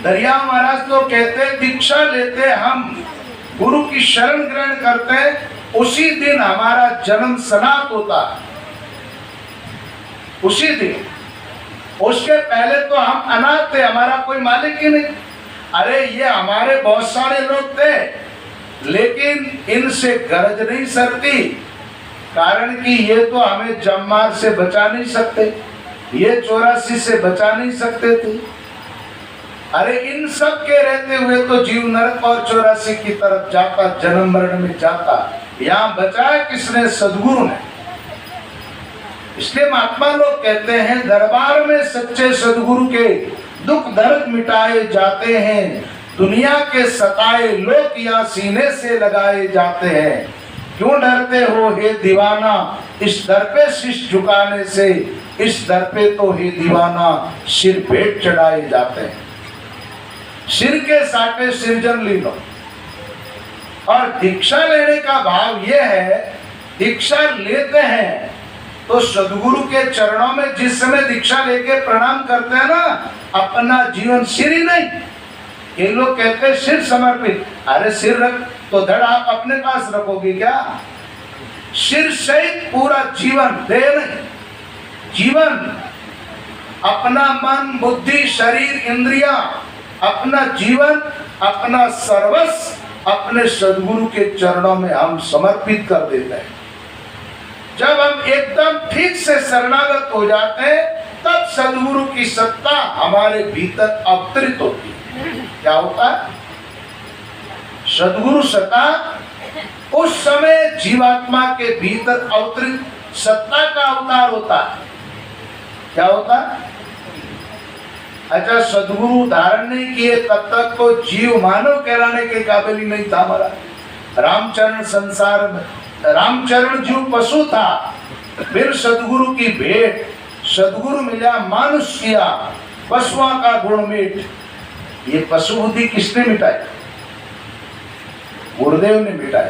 दरिया महाराज तो कहते दीक्षा लेते हम, गुरु की शरण ग्रहण करते, उसी दिन हमारा जन्म सनात होता, उसी दिन। उसके पहले तो हम अनाथ थे, हमारा कोई मालिक ही नहीं। अरे ये हमारे बहुत सारे लोग थे, लेकिन इनसे गरज नहीं सरती, कारण कि ये तो हमें जम्मार से बचा नहीं सकते, ये 84 से बचा नहीं सकते थे। अरे इन सब के रहते हुए तो जीव नरक और 84 की तरफ जाता, जन्म मरण में जाता। यहाँ बचाया किसने? सदगुरु ने। इसलिए महात्मा लोग कहते हैं दरबार में सच्चे सदगुरु के दुख दर्द मिटाए जाते हैं, दुनिया के सताए लोग यहाँ सीने से लगाए जाते हैं। क्यों डरते हो हे दीवाना इस दर पे शीश झुकाने से, इस दर पे तो हे दीवाना सिर भेंट चढ़ाए जाते हैं। सिर के साटे सृजन ली लो। और दीक्षा लेने का भाव यह है, दीक्षा लेते हैं तो सदगुरु के चरणों में जिस समय दीक्षा लेके प्रणाम करते हैं ना, अपना जीवन सिर ही नहीं, ये लोग कहते हैं सिर समर्पित। अरे सिर रख तो धड़ आप अपने पास रखोगे क्या? सिर सहित पूरा जीवन दे नहीं, जीवन अपना मन बुद्धि शरीर इंद्रिया, अपना जीवन अपना सर्वस्व अपने सदगुरु के चरणों में हम समर्पित कर देते हैं। जब हम एकदम ठीक से शरणागत हो जाते हैं, तब सदगुरु की सत्ता हमारे भीतर अवतरित होती है। क्या होता है? सदगुरु सत्ता उस समय जीवात्मा के भीतर अवतरित सत्ता का अवतार होता है। क्या होता है? अच्छा, सदगुरु धारण नहीं किए तब तक तो जीव मानव कहलाने के काबिल ही नहीं था। हमारा रामचरण संसार में, रामचरण जीव पशु था, फिर सदगुरु की भेंट, सदगुरु मिला मानुष किया, पशुओं का गुण मिट। ये पशु बुद्धि किसने मिटाई? गुरुदेव ने मिटाई।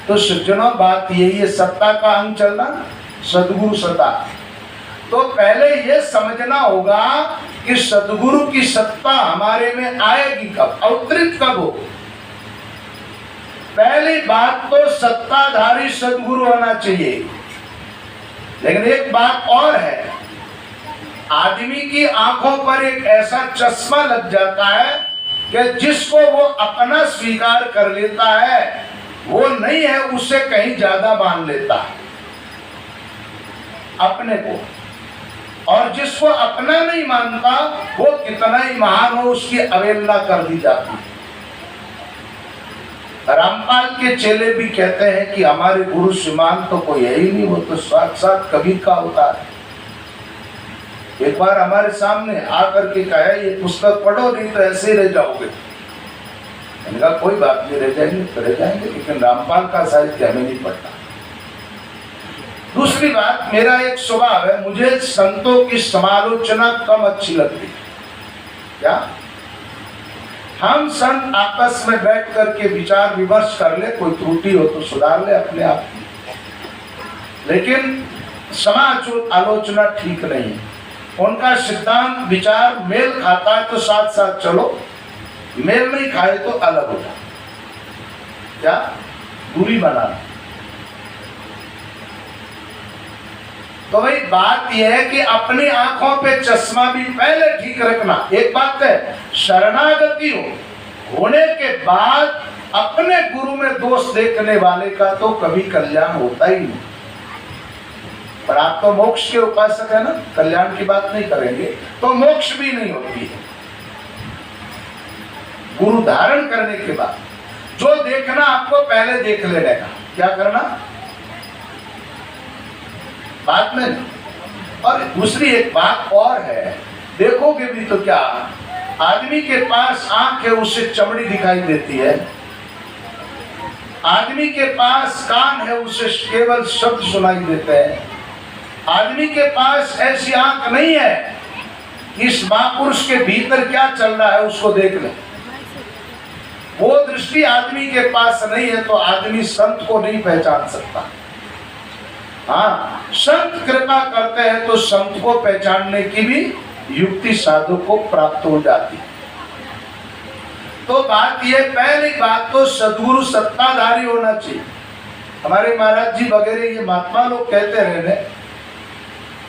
तो सज्जनों बात यही है, सत्ता का अंग चलना, सदगुरु सत्ता। तो पहले ये समझना होगा कि सदगुरु की सत्ता हमारे में आएगी कब, अवतरित कब हो। पहली बात तो सत्ताधारी सदगुरु होना चाहिए। लेकिन एक बात और है, आदमी की आंखों पर एक ऐसा चश्मा लग जाता है कि जिसको वो अपना स्वीकार कर लेता है, वो नहीं है उससे कहीं ज्यादा मान लेता है अपने को, और जिसको अपना नहीं मानता वो कितना ही महान हो उसकी अवहेलना कर दी जाती है। रामपाल के चेले भी कहते हैं कि हमारे गुरु श्रीमान तो कोई है ही नहीं, वो तो साक्षात कबीर का अवतार है। एक बार हमारे सामने आकर के कहा ये पुस्तक पढ़ो नहीं तो ऐसे ही रह जाओगे। मैंने कहा कोई बात नहीं, रह जाएंगे तो रह जाएंगे, लेकिन रामपाल का साहित्य हमें नहीं पढ़ना। दूसरी बात, मेरा एक स्वभाव है, मुझे संतों की समालोचना कम अच्छी लगती है। क्या हम संत आपस में बैठ करके विचार विमर्श कर ले, कोई त्रुटि हो तो सुधार ले अपने आप की, लेकिन समाज आलोचना ठीक नहीं है। उनका सिद्धांत विचार मेल खाता है तो साथ साथ चलो, मेल नहीं खाए तो अलग हो जाओ। क्या दूरी बनाना। तो भाई बात यह है कि अपनी आंखों पे चश्मा भी पहले ठीक रखना। एक बात है, शरणागति होने के बाद अपने गुरु में दोष देखने वाले का तो कभी कल्याण होता ही नहीं। पर आप तो मोक्ष के उपासक है ना, कल्याण की बात नहीं करेंगे तो मोक्ष भी नहीं होती है। गुरु धारण करने के बाद जो देखना आपको पहले देख लेने का, क्या करना बात में। और दूसरी एक बात और है, देखोगे भी तो क्या, आदमी के पास आंख है उससे चमड़ी दिखाई देती है, आदमी के पास कान है उससे केवल शब्द सुनाई देते हैं, आदमी के पास ऐसी आंख नहीं है कि इस महापुरुष के भीतर क्या चल रहा है उसको देख ले। वो दृष्टि आदमी के पास नहीं है तो आदमी संत को नहीं पहचान सकता। हाँ, संत कृपा करते हैं तो संत को पहचानने की भी युक्ति साधु को प्राप्त हो जाती है। तो बात ये, पहली बात तो सदगुरु सत्ताधारी होना चाहिए। हमारे महाराज जी वगैरह ये महात्मा लोग कहते रहे,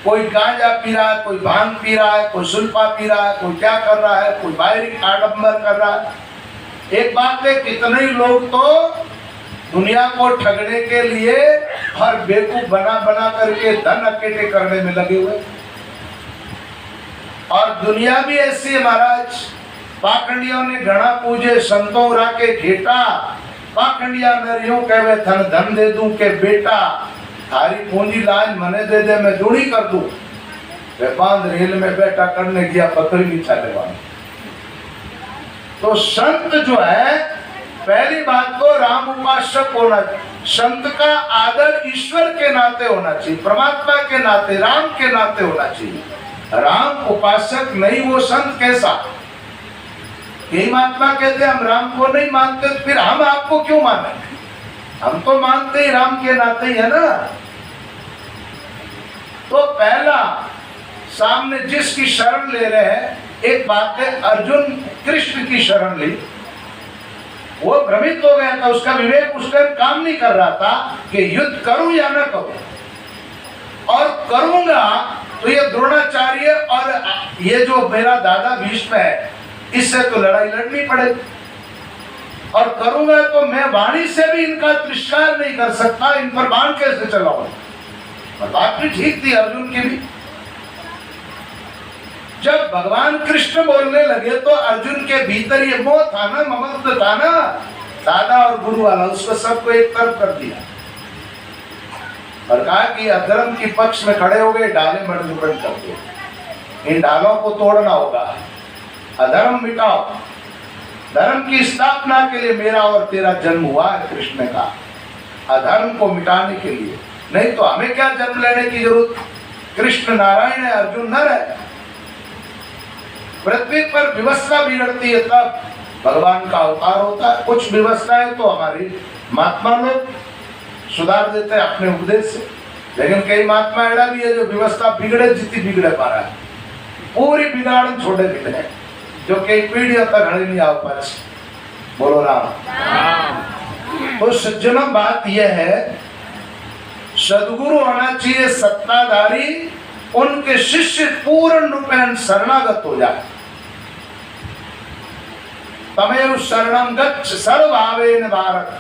कोई गांजा पी रहा है, कोई भांग पी रहा है, कोई सुल्फा पी रहा है, कोई क्या कर रहा है, कोई बाहरी आडंबर कर रहा है। एक बात है, कितने लोग तो दुनिया को ठगने के लिए और बेवकूफ बना बना करके धन इकट्ठे करने में लगे हुए। और दुनिया भी ऐसी है महाराज, पाखंडियों ने घड़ा पूजे संतों राके घेटा, पाखंडिया नरियों कहवे धन धन दे दूं के बेटा, थारी पूंजी लाज मने दे दे मैं दूड़ी कर दूं, वे बांध रेल में बैठा करने गया बकरी नहीं चालेवान। तो संत जो है, पहली बात तो राम उपासक होना चाहिए। संत का आदर ईश्वर के नाते होना चाहिए, परमात्मा के नाते, राम के नाते होना चाहिए। राम उपासक नहीं, वो संत कैसा? यही महात्मा कहते हम राम को नहीं मानते, फिर हम आपको क्यों माने? हम तो मानते ही राम के नाते ही है ना। तो पहला, सामने जिसकी शरण ले रहे हैं, एक बात है, अर्जुन कृष्ण की शरण ली, वो भ्रमित हो गया था, उसका विवेक उस टाइम काम नहीं कर रहा था कि युद्ध करूं या ना करूं, और करूंगा तो ये द्रोणाचार्य और ये जो मेरा दादा भीष्म है, इससे तो लड़ाई लड़नी पड़ेगी, और करूंगा तो मैं वाणी से भी इनका तिरस्कार नहीं कर सकता, इन पर बाण कैसे चलाऊंगा। और बात भी ठीक थी अर्जुन की भी। जब भगवान कृष्ण बोलने लगे तो अर्जुन के भीतर ये मोह था ना, ममत्व था ना, दादा और गुरु वाला, उसको सबको एक तरफ कर दिया और कहा कि अधर्म के पक्ष में खड़े हो गए, डाले मणिपुरण कर दो, इन डालों को तोड़ना होगा, अधर्म मिटाओ, धर्म की स्थापना के लिए मेरा और तेरा जन्म हुआ है। कृष्ण का अधर्म को मिटाने के लिए, नहीं तो हमें क्या जन्म लेने की जरूरत। कृष्ण नारायण है, अर्जुन नर है। पृथ्वी पर व्यवस्था बिगड़ती है तब भगवान का अवतार होता है। कुछ व्यवस्थाएं तो हमारी महात्मा लोग सुधार देते हैं अपने उपदेश से, लेकिन कई महात्मा ऐसा भी है जो व्यवस्था बिगड़े जितनी बिगड़े पा रहा है, पूरी बिगाड़ छोड़े बिगड़े, जो कई पीढ़ियों तक हड़े नहीं आ पाए। बोलो राम। तो सज्जनों, बात यह है, सदगुरु होना चाहिए सत्ताधारी, उनके शिष्य पूर्ण रूपेण शरणागत हो जाए। तमेव शरणं गच्छ सर्वभावेन भारत,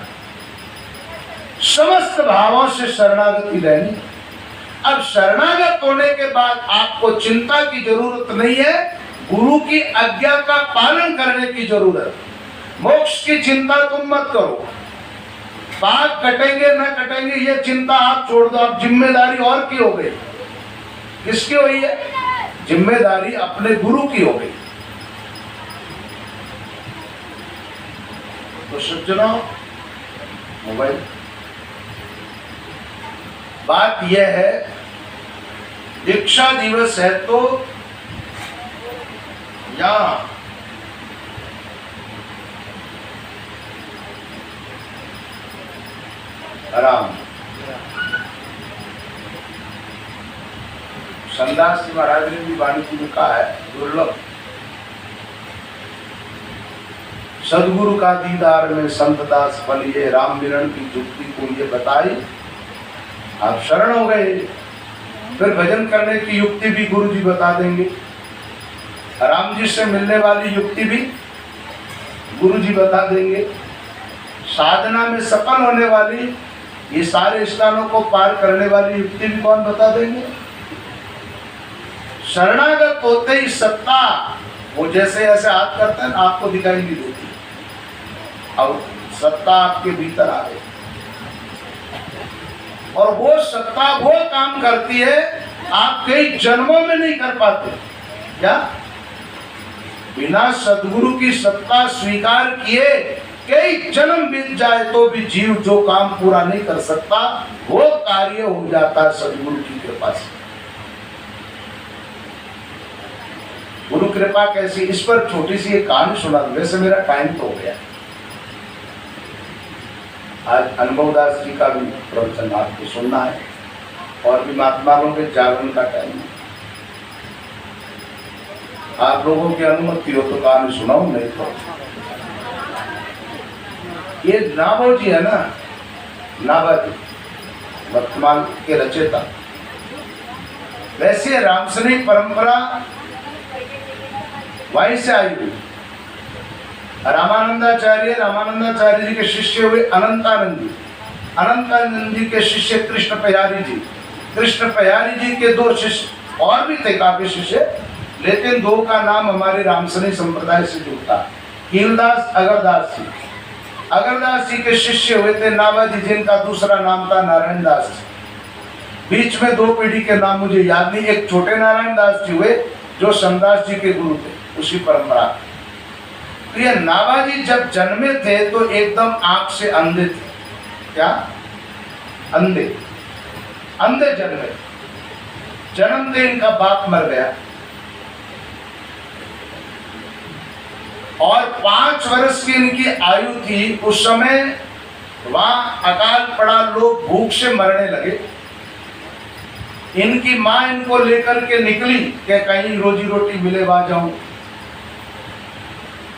समस्त भावों से शरणागति लेनी। अब शरणागत होने के बाद आपको चिंता की जरूरत नहीं है, गुरु की आज्ञा का पालन करने की जरूरत। मोक्ष की चिंता तुम मत करो, पाप कटेंगे न कटेंगे ये चिंता आप छोड़ दो। अब जिम्मेदारी और की हो गई, किसकी हुई है? जिम्मेदारी अपने गुरु की हो गई। तो सज्जनों, मोबाइल, बात यह है, दीक्षा दिवस है तो यहां आराम संदास जी महाराज ने भी वाणी जी में कहा है, दुर्लभ सदगुरु का दीदार में संत दास फलिए, राम मिलन की जुक्ति को ये बताई। आप शरण हो गए, फिर भजन करने की युक्ति भी गुरु जी बता देंगे, राम जी से मिलने वाली युक्ति भी गुरु जी बता देंगे, साधना में सफल होने वाली ये सारे स्थानों को पार करने वाली युक्ति भी कौन बता देंगे। शरणागत होते ही सत्ता, वो जैसे ऐसे हाथ करते हैं आपको दिखाई नहीं देती, और सत्ता आपके भीतर आ गई, और वो सत्ता वो काम करती है आप कई जन्मों में नहीं कर पाते। क्या? बिना सदगुरु की सत्ता स्वीकार किए कई जन्म बीत जाए तो भी जीव जो काम पूरा नहीं कर सकता, वो कार्य हो जाता है सदगुरु की कृपा से। गुरु कृपा कैसी, इस पर छोटी सी एक कहानी सुना दूं, वैसे मेरा टाइम तो हो गया। आज अनुभव दास जी का भी प्रवचन आपको सुनना है, और भी महात्माओं के जागरण का टाइम है। आप लोगों की अनुमति हो तो कहानी सुनाऊं, नहीं तो ये नाभोजी है ना, नाभाजी वर्तमान के रचयिता। वैसे रामसनिक परंपरा वहीं से आई हुई। रामानंदाचार्य जी के शिष्य हुए अनंतानंद जी। अनंतानंद जी के शिष्य कृष्ण प्यारी जी। कृष्ण प्यारी जी के दो शिष्य और भी थे, काफी शिष्य, लेकिन दो का नाम हमारे रामसनी संप्रदाय से जुड़ता। कीलदास अगरदास जी। अगरदास जी के शिष्य हुए थे नाभाजी, जिनका दूसरा नाम था नारायण दास जी। बीच में दो पीढ़ी के नाम मुझे याद नहीं। एक छोटे नारायण दास जी हुए जो समदास जी के गुरु थे, उसी परंपरा। तो ये नाभाजी जब जन्मे थे तो एकदम आंख से अंधे थे। क्या? अंधे अंधे जन्मे। जन्मते इनका बाप मर गया और 5 वर्ष की इनकी आयु थी। उस समय वहां अकाल पड़ा, लोग भूख से मरने लगे। इनकी मां इनको लेकर के निकली कि कहीं रोजी रोटी मिले वहां जाऊं।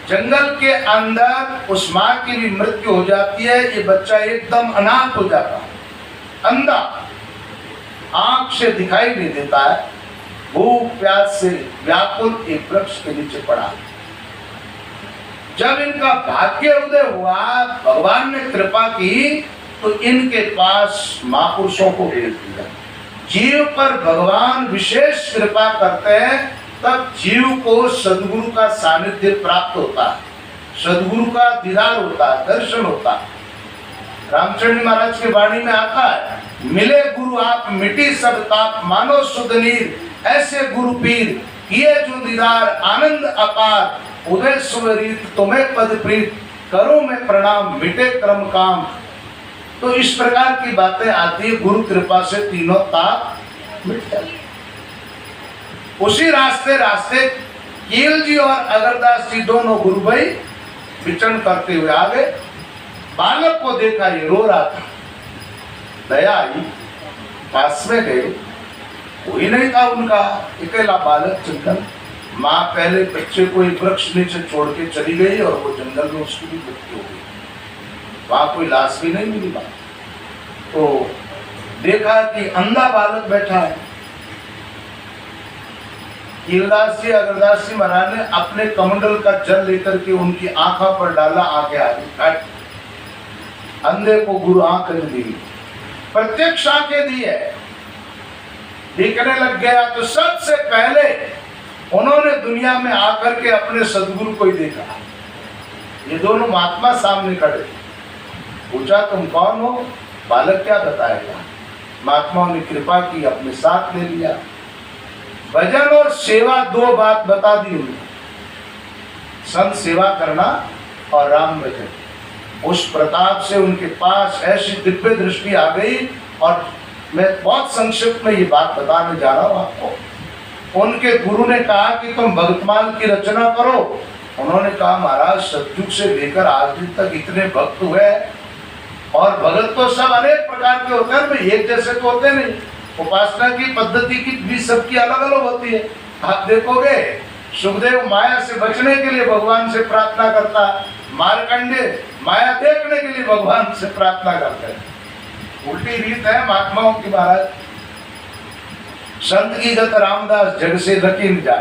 जंगल के अंदर उस मां की भी मृत्यु हो जाती है। ये बच्चा एकदम अनाथ हो जाता, अंधा, आंख से दिखाई नहीं देता है। भूख प्यास से व्याकुल एक वृक्ष के नीचे पड़ा। जब इनका भाग्य उदय हुआ, भगवान ने कृपा की तो इनके पास महापुरुषों को भेज दिया। जीव पर भगवान विशेष कृपा करते हैं, तब जीव को सदगुरु का सानिध्य प्राप्त होता है, सदगुरु का दीदार होता है, दर्शन होता है। रामचंद्र महाराज की वाणी में आता है, मिले गुरु आप मिटी सब ताप, मानो सुध नीर, ऐसे गुरु पीर, किए जो दीदार आनंद अपार, उदय सुवरीत तुम्हें पद प्रीत, करो मैं प्रणाम मिटे क्रम काम। तो इस प्रकार की बातें आती है। गुरु कृपा से तीनों ताप मिट जाते। उसी रास्ते रास्ते कील जी और अगरदास जी दोनों गुरु भाई विचरण करते हुए आ गए। बालक को देखा, ये रो रहा था। दया आई, पास में गए, कोई नहीं था उनका, अकेला बालक जंगल। माँ पहले बच्चे को एक वृक्ष नीचे छोड़ के चली गई और वो जंगल में उसकी भी मृत्यु हो गई। वहां कोई लाश भी नहीं मिली। बात तो देखा कि अंधा बालक बैठा है। कीलदास जी अगरदास जी महाराज ने अपने कमंडल का जल लेकर के उनकी आंखों पर डाला, आंखें आ गई। अंधे को गुरु आंख ने दी, प्रत्यक्ष आंखें दी है, दिखने लग गया। तो सबसे पहले उन्होंने दुनिया में आकर के अपने सदगुरु को ही देखा। ये दोनों महात्मा सामने खड़े। पूछा तुम कौन हो? बालक क्या बताएगा? महात्माओं ने कृपा की, अपने साथ ले लिया। भजन और सेवा दो बात बता दी उन्होंने, संत सेवा करना और राम भजन। उस प्रताप से उनके पास ऐसी दिव्य दृष्टि आ गई। और मैं बहुत संक्षिप्त में ये बात बताने जा रहा हूँ आपको। उनके गुरु ने कहा कि तुम भक्तमाल की रचना करो। उन्होंने कहा महाराज सतयुग से लेकर आज दिन तक इतने भक्त हुए, और भगत तो सब अनेक प्रकार के होते हैं, भाई एक जैसे तो होते नहीं। उपासना की पद्धति की भी सबकी अलग अलग होती है। आप देखोगे सुखदेव माया से बचने के लिए भगवान से प्रार्थना करता, मार्कंडे माया देखने के लिए भगवान से प्रार्थना करते हैं। उल्टी रीत है महात्माओं की महाराज। संत की गत रामदास जग से रखी न जा।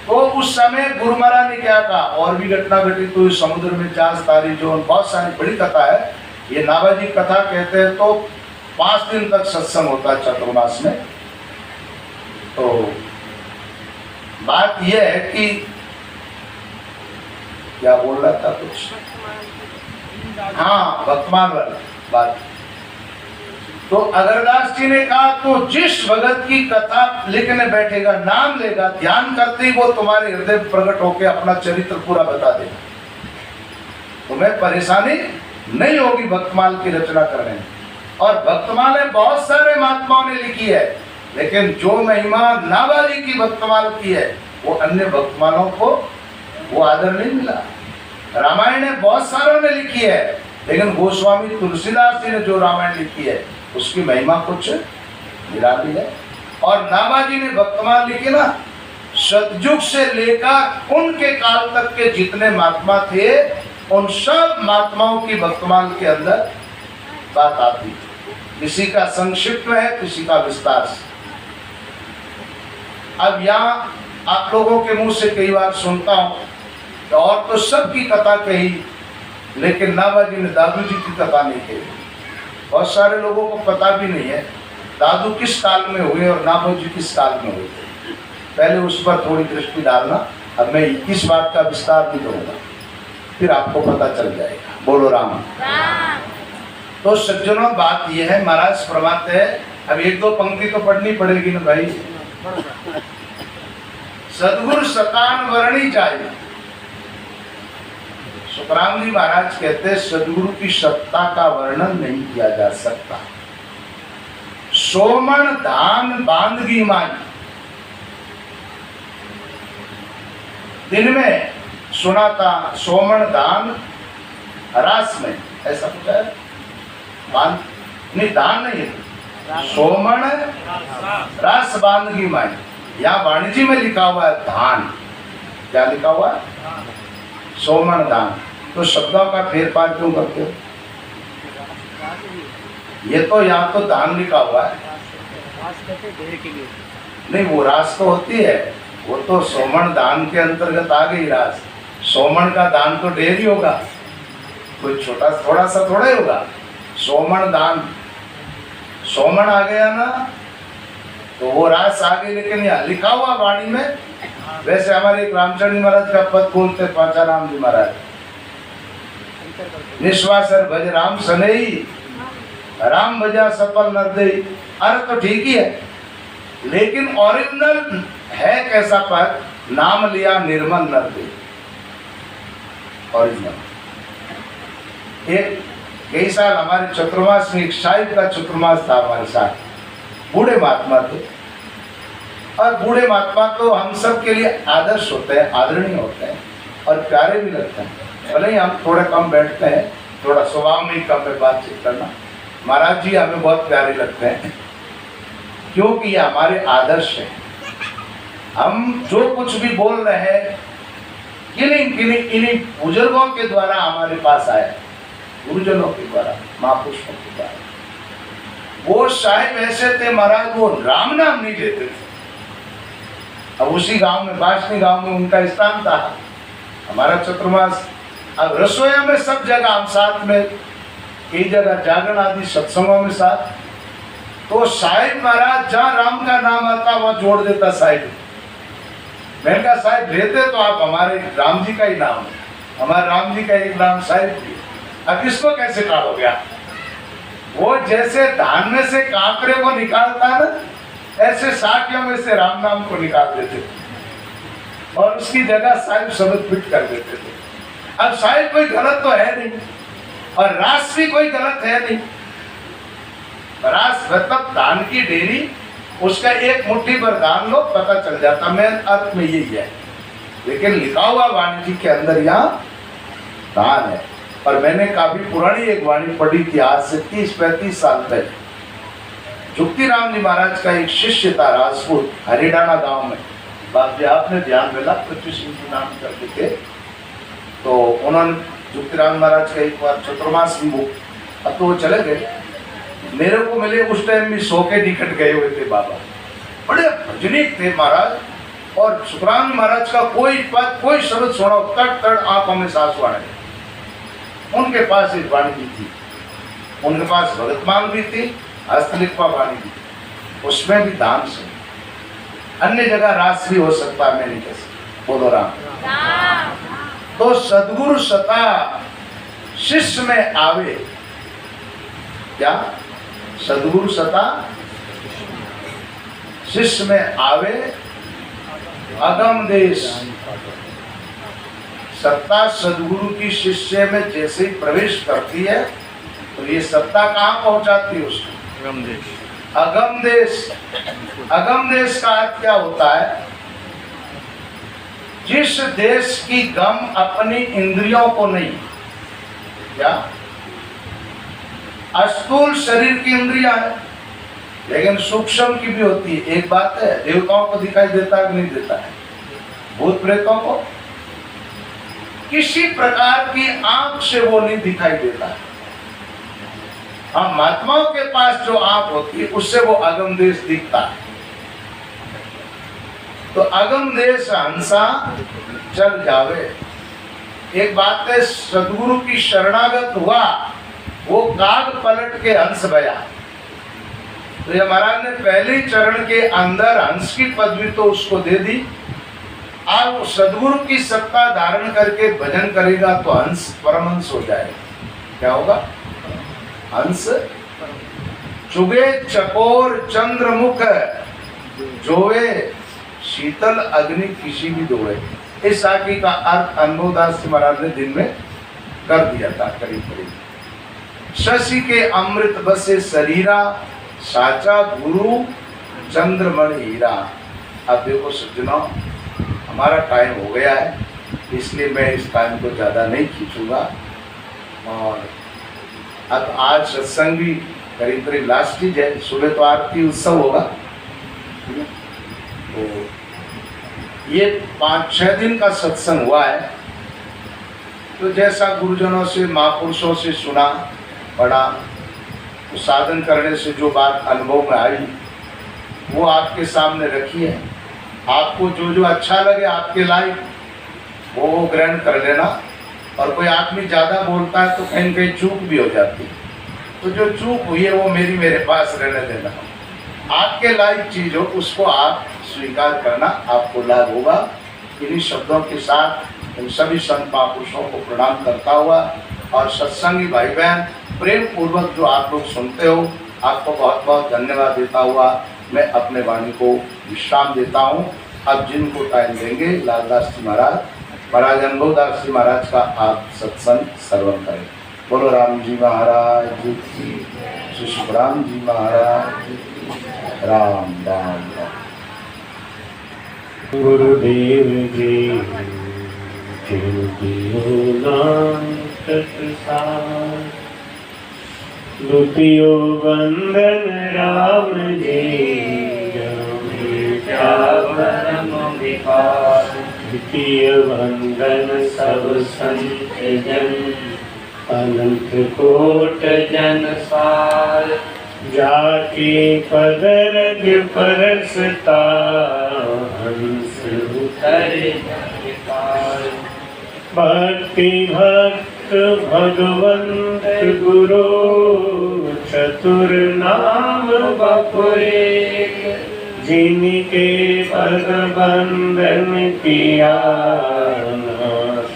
तो उस समय गुरु महाराज ने क्या कहा, और भी घटना घटी। तो समुद्र में चांस तारी, जो बहुत सारी बड़ी कथा है। ये नाभाजी कथा कहते हैं। तो 5 दिन तक सत्संग होता है चातुर्मास में। तो बात यह है कि क्या बोल रहा था कुछ, हाँ भक्तमान वाली बात। तो अगरदास जी ने कहा तो जिस भगत की कथा लिखने बैठेगा, नाम लेगा, ध्यान करते ही वो तुम्हारे हृदय प्रकट होकर अपना चरित्र पूरा बता देगा। तुम्हें परेशानी नहीं होगी भक्तमाल की रचना करने में। और भक्तमालें बहुत सारे महात्माओं ने लिखी है, लेकिन जो महिमा नाभाजी की भक्तमाल की है वो अन्य भक्तमालों को वो आदर नहीं मिला। रामायण बहुत सारों ने लिखी है, लेकिन गोस्वामी तुलसीदास जी ने जो रामायण लिखी है उसकी महिमा कुछ निराली है। और नाभाजी ने भक्तमाल लिखी ना, सतयुग से लेकर उनके काल तक के जितने महात्मा थे, उन सब महात्माओं की भक्तमाल के अंदर बात आती। किसी का संक्षिप्त में है, किसी का विस्तार से। अब यहाँ आप लोगों के मुंह से कई बार सुनता हूँ तो और तो सबकी कथा कही, लेकिन नाभाजी ने दादू जी की कथा नहीं कही। बहुत सारे लोगों को पता भी नहीं है दादू किस काल में हुए और नाभाजी किस काल में हुए थे। पहले उस पर थोड़ी दृष्टि डालना। अब मैं इस बात का विस्तार भी करूँगा, फिर आपको पता चल जाएगा। बोलो राम। तो सज्जनों, बात यह है, महाराज फरमाते हैं, अब एक दो पंक्ति तो पढ़नी पड़ेगी ना भाई। सदगुरु सतान वर्णी जाए। सुखराम जी महाराज कहते हैं सदगुरु की सत्ता का वर्णन नहीं किया जा सकता। सोमन धान बांधगी माई। दिन में सुना था सोमन दान रास में, ऐसा कुछ है। बांध नहीं, दान नहीं है, सोमन रास बांधगी माई। यहाँ वाणिज्य में लिखा हुआ है धान। क्या लिखा हुआ है? सोमन दान। तो शब्दों का फेर फार क्यों करते हो? ये तो यहाँ तो दान लिखा हुआ है। नहीं, वो रास तो होती है, वो तो सोमन दान के अंतर्गत आ गई रास। सोमन का दान तो ढेर ही होगा, कोई छोटा थोड़ा सा थोड़ा ही होगा। सोमन दान, सोमन आ गया ना तो वो रास आ गई। लेकिन यहाँ लिखा हुआ वाणी में, वैसे हमारे एक रामचंद्र जी महाराज का पद बोलते पांचाराम जी महाराज, निश्वासर भज राम सनई, राम भजा सफल नरदई। अरे तो ठीक ही है, लेकिन ओरिजिनल है कैसा पद? नाम लिया निर्मल नरदई, ओरिजिनल। एक कई साल हमारे चतुर्मास में एक साहिब का चतुर्मास था हमारे साथ। बूढ़े महात्मा थे, और बूढ़े महात्मा तो हम सब के लिए आदर्श होते हैं, आदरणीय होते हैं और प्यारे भी लगते हैं। भले ही हम थोड़ा कम बैठते हैं, थोड़ा स्वभाव में ही कम है बातचीत करना। महाराज जी हमें बहुत प्यारे लगते हैं, क्योंकि ये हमारे आदर्श हैं। हम जो कुछ भी बोल रहे हैं इन्हीं बुजुर्गों के द्वारा हमारे पास आया, गुरुजनों के द्वारा, महापुरुषों के द्वारा। वो साहिब ऐसे थे महाराज, वो राम नाम नहीं लेते थे। अब उसी गांव में, बासनी गांव में उनका स्थान था, हमारा चतुर्मास। अब रसोईया में सब जगह हम साथ में, कई जगह जागरण आदि सत्संगों में साथ। तो साहिब महाराज जहाँ राम का नाम आता वहाँ जोड़ देता साहिब। मैंने कहा साहिब लेते तो आप हमारे राम जी का ही नाम है, हमारे राम जी का एक नाम साहिब जी। अब इसको कैसे टालोगे आप? वो जैसे धान में से कांकरे को निकालता ना, ऐसे साकियों में से राम नाम को निकाल देते और उसकी जगह साहिब शब्द फिट कर देते थे। अब साहिब कोई गलत तो है नहीं, और रास भी कोई गलत है नहीं। रास मतलब दान की डेरी, उसका एक मुट्ठी पर दान लो, पता चल जाता। मैं अर्थ में यही है, लेकिन लिखा हुआ वाणी जी के अंदर यहाँ दान है। और मैंने काफी पुरानी एक वाणी पढ़ी थी, आज से 30-35 साल पहले। जुक्तिराम जी महाराज का एक शिष्य था राजपूत, हरियाणा गांव में। बाप जी आपने ध्यान मिला, पृथ्वी सिंह जी नाम करते थे। तो उन्होंने जुक्तिराम महाराज का एक बार चतुर्मास भी, वो अब तो वो चले गए, मेरे को मिले उस टाइम भी 100 के टिकट गए हुए थे बाबा। बड़े भजनीक थे महाराज, और सुखराम महाराज का कोई पद, कोई शब्द सुना तट तट आंखों में सासू आने। उनके पास एक वाणी भी थी, उनके पास भगतमाल भी थी, हस्तलिखवा वाणी भी थी, उसमें भी दान से। अन्य जगह रास भी हो सकता, मैं नहीं कह सकता। बोलो राम। तो सदगुरु सता शिष्य में आवे। क्या? सदगुरु सता शिष्य में आवे, अगम देश। सत्ता सदगुरु की शिष्य में जैसे ही प्रवेश करती है तो ये सत्ता कहाँ पहुंचाती है उसको? अगम देश। अगम देश, अगम देश का अर्थ क्या होता है? जिस देश की गम अपनी इंद्रियों को नहीं। क्या? स्थूल शरीर की इंद्रियां है, लेकिन सूक्ष्म की भी होती है। एक बात है, देवताओं को दिखाई देता है कि नहीं देता है? भूत प्रेतों को किसी प्रकार की आंख से वो नहीं दिखाई देता। हाँ, महात्माओं के पास जो आंख होती है उससे वो अगम देश दिखता है। तो अगम देश हंसा चल जावे। एक बात है, सदगुरु की शरणागत हुआ, वो काग पलट के हंस गया। तो ये महाराज ने पहले चरण के अंदर हंस की पदवी तो उसको दे दी। आज वो सदगुरु की सत्ता धारण करके भजन करेगा तो हंस परमहंस हो जाएगा। क्या होगा? हंस चुगे चकोर चंद्रमुख, जोवे शीतल अग्नि किसी भी दोए। इस आकी का अर्थ अनुभवदास महाराज ने दिन में कर दिया था करीब करीब। शशि के अमृत बसे शरीरा, साचा गुरु चंद्रमण हीरा। अब देखो सज्जनों, हमारा टाइम हो गया है, इसलिए मैं इस टाइम को ज़्यादा नहीं खींचूंगा। और अब आज सत्संग भी करीब करीब लास्ट ही है। सुबह तो आरती उत्सव होगा। तो ये 5-6 दिन का सत्संग हुआ है। तो जैसा गुरुजनों से, महापुरुषों से सुना पढ़ा, तो साधन करने से जो बात अनुभव में आई वो आपके सामने रखी है। आपको जो जो अच्छा लगे आपके लायक वो ग्रहण कर लेना। और कोई आदमी ज़्यादा बोलता है तो कहीं कहीं चूक भी हो जाती है, तो जो चूक हुई है वो मेरे पास रहने देना। आपके लायक चीज़ हो उसको आप स्वीकार करना, आपको लाभ होगा। इन्हीं शब्दों के साथ इन सभी संत महापुरुषों को प्रणाम करता हुआ और सत्संगी भाई बहन प्रेम पूर्वक जो आप लोग सुनते हो, आपको बहुत बहुत धन्यवाद देता हुआ मैं अपने वाणी को विश्राम देता हूँ। अब जिनको टाइम देंगे लालदास जी महाराज अनुभवदास जी महाराज का आप सत्संग श्रवण करें। बोलो राम जी महाराज की, श्री सुखराम जी महाराज, राम राम राम। गुरुदेव जी द्वितीयो वंदन राम जी, द्वितीय वंदन सब संत जन, अनंत कोट जन सार, जाके पद रज परसता हंस उतर पार। भक्ति भक्त भगवंत गुरु, चतुर नाम बपुरे, जिनके पद बंधन किया नाश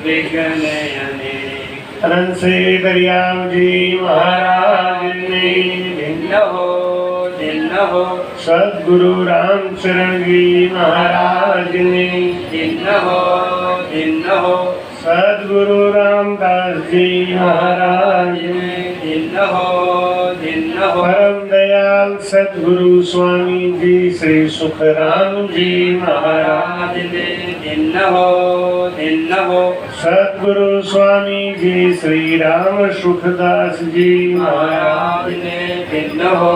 विघ्न अनेक। अनंत से दरियाव जी महाराज ने भिन्न हो, सद्गुरु रामचरण जी महाराज ने भिन्न हो, सद्गुरु रामदास जी महाराज ने भिन्न हो, परम दयाल सद्गुरु स्वामी जी श्री सुखराम जी महाराज ने भिन्न हो, सद्गुरु स्वामी जी श्री राम सुखदास जी महाराज ने भिन्न हो,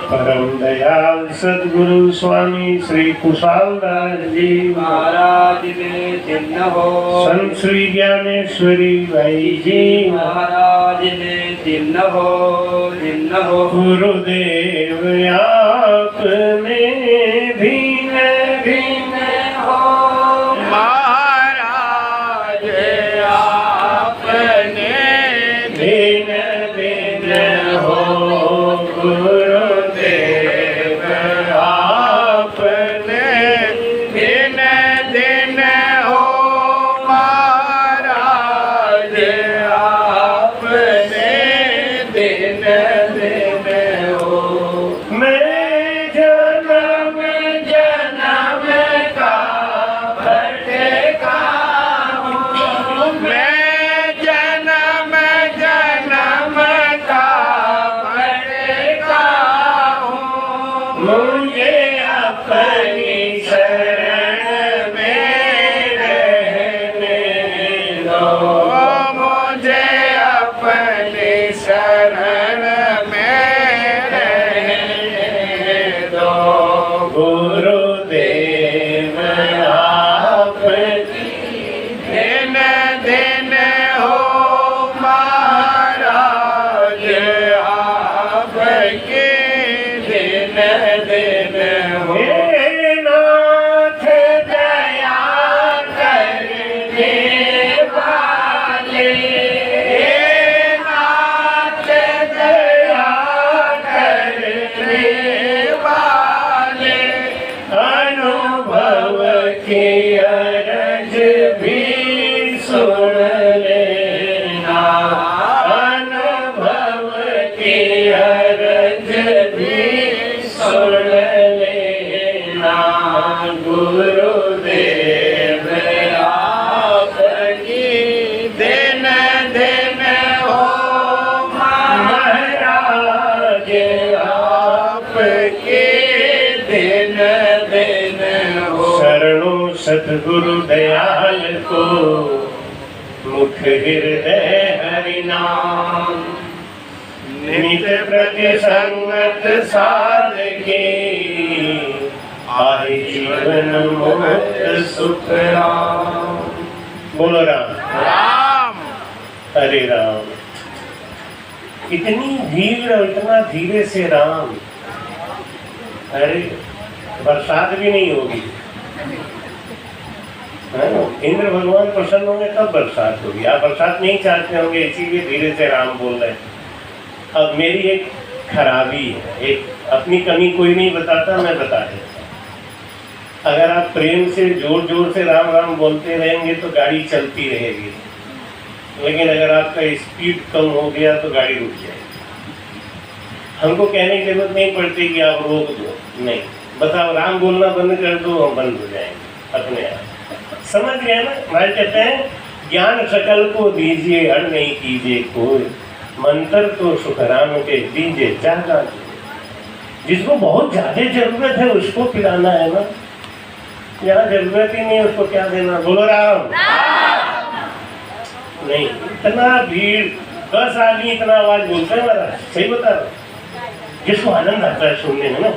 परम दयाल सद्गुरु स्वामी श्री कुशालदास जी महाराज ने भिन्न हो, संत श्री ज्ञानेश्वरी भाई जी महाराज ने भिन्न हो, गुरुदेव आपने भिन्न हो, महाराज आपने भिन्न हो, गुरुदेव आपने भिन्न हो, महाराज आपने भिन्न हो। मैं जन सतगुरु दयाल को मुख हृदय हरि नाम, नित प्रति संगत साधके, आए जीवन मुक्त सुख राम। बोलो राम राम, हरे राम। इतनी भीड़ और इतना धीरे से राम, अरे बरसात भी नहीं होगी, है ना? इंद्र भगवान प्रसन्न होंगे तब बरसात होगी। आप बरसात नहीं चाहते होंगे, इसीलिए धीरे से राम बोल रहे हैं। अब मेरी एक खराबी है, एक अपनी कमी कोई नहीं बताता, मैं बता देता। अगर आप प्रेम से जोर जोर से राम राम बोलते रहेंगे तो गाड़ी चलती रहेगी, लेकिन अगर आपका स्पीड कम हो गया तो गाड़ी रुक जाएगी। हमको कहने की जरूरत नहीं पड़ती कि आप रोक दो, नहीं, बताओ राम बोलना बंद कर दो, हम बंद हो जाएंगे अपने आप। समझ गए ना? भाई कहते हैं ज्ञान सकल को दीजिए, अड़ नहीं कीजिए कोई, मंत्र तो सुखराम के दीजिए ज्यादा। जिसको बहुत ज्यादा जरूरत है उसको पिलाना है ना, यहाँ जरूरत ही नहीं उसको क्या देना। बोलो राम नहीं। इतना भीड़, 10 आदमी इतना आवाज बोलते हैं महाराज, सही बता रहा हूँ। जिसको आनंद आता है सुनने में ना,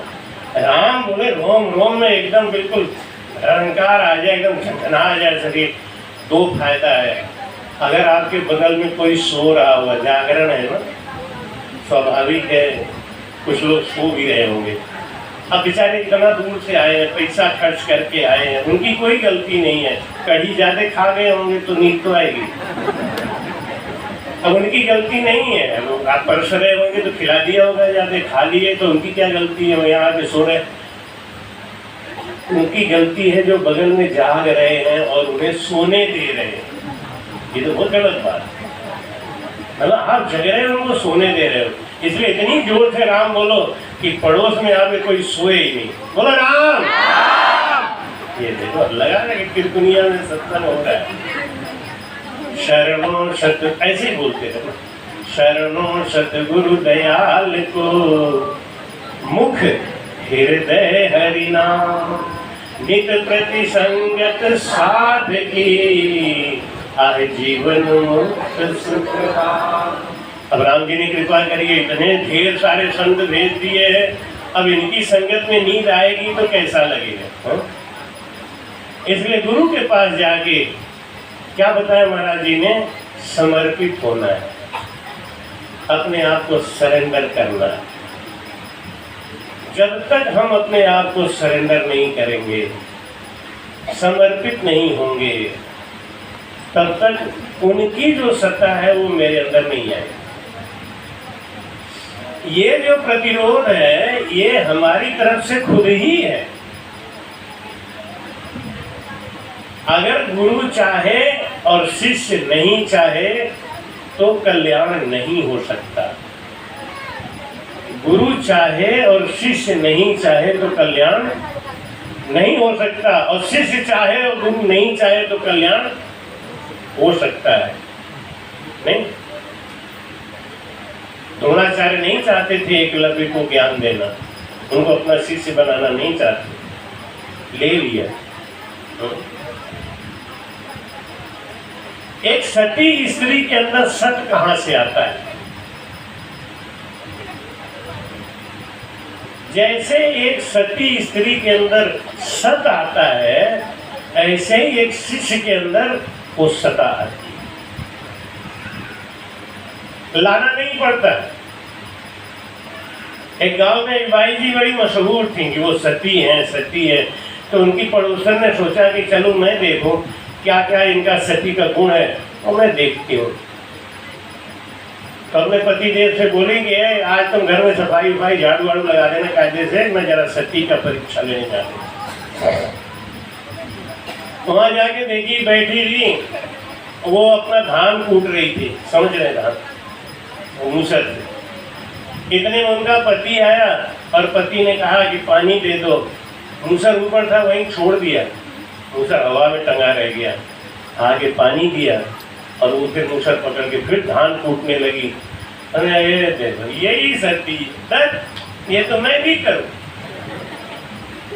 राम बोले रोम रोम में एकदम बिल्कुल अहंकार आ जाए, एकदम झंझना आ जाए शरीर। 2 फायदा है, अगर आपके बगल में कोई सो रहा हुआ, जागरण है ना, स्वाभाविक है कुछ लोग सो भी रहे होंगे। अब बेचारे इतना दूर से आए हैं, पैसा खर्च करके आए हैं, उनकी कोई गलती नहीं है। कढ़ी ज्यादा खा गए होंगे तो नींद तो आएगी, अब उनकी गलती नहीं है। लोग आप परस रहे होंगे तो खिला दिया होगा, ज्यादा खा लिए तो उनकी क्या गलती है, वो यहाँ आके सो रहे। उनकी गलती है जो बगल में जाग रहे हैं और उन्हें सोने दे रहे हैं। ये तो बहुत गलत बात है ना, आप जग रहे हो उनको सोने दे रहे हो, इसलिए इतनी जोर से राम बोलो कि पड़ोस में आके कोई सोए ही नहीं। बोलो राम, ये देखो लगा ना कि दुनिया में सत्संग होता है। शरणों सत, ऐसे बोलते हैं ना, शरणों सतगुरु दयाल को, मुख हृदय हरि नाम, नित प्रति संगत साधकी, आए जीवन मुक्त सुख राम। अब राम जी ने कृपा करिए, इतने ढेर सारे संत भेज दिए हैं, अब इनकी संगत में नींद आएगी तो कैसा लगेगा। इसलिए गुरु के पास जाके क्या बताया महाराज जी ने, समर्पित होना है, अपने आप को सरेंडर करना है। जब तक हम अपने आप को सरेंडर नहीं करेंगे, समर्पित नहीं होंगे, तब तक उनकी जो सत्ता है वो मेरे अंदर नहीं आएगी। ये जो प्रतिरोध है ये हमारी तरफ से खुद ही है। अगर गुरु चाहे और शिष्य नहीं चाहे तो कल्याण नहीं हो सकता। गुरु चाहे और शिष्य नहीं चाहे तो कल्याण नहीं हो सकता, और शिष्य चाहे और गुरु नहीं चाहे तो कल्याण हो सकता है। नहीं, द्रोणाचार्य नहीं चाहते थे एकलव्य को ज्ञान देना, उनको अपना शिष्य बनाना नहीं चाहते, ले लिया। एक सती स्त्री के अंदर सत कहां से आता है? जैसे एक सती स्त्री के अंदर सत आता है, ऐसे ही एक शिष्य के अंदर वो सता आती है। लाना नहीं पड़ता। एक गांव में एक बाई जी बड़ी मशहूर थी कि वो सती है, तो उनकी पड़ोसन ने सोचा कि चलो मैं देखूं क्या क्या इनका सती का गुण है, और मैं देखती हूँ। तो अपने पति देव से बोली कि आज तुम घर में सफाई उफाई झाड़ू वाड़ू लगा देना कायदे से, मैं जरा सती का परीक्षा लेने जा रही। वहां जाके देखी बैठी थी, वो अपना धान कूट रही थी, समझ रहे धान, वो मूसर से। इतने में उनका पति आया और पति ने कहा कि पानी दे दो। मूसर ऊपर था वहीं छोड़ दिया, मूसर हवा में टंगा रह गया। आगे पानी दिया और वो फिर मूसर पकड़ के फिर धान कूटने लगी। अरे ये देखो यही सती, ये तो मैं भी करूं।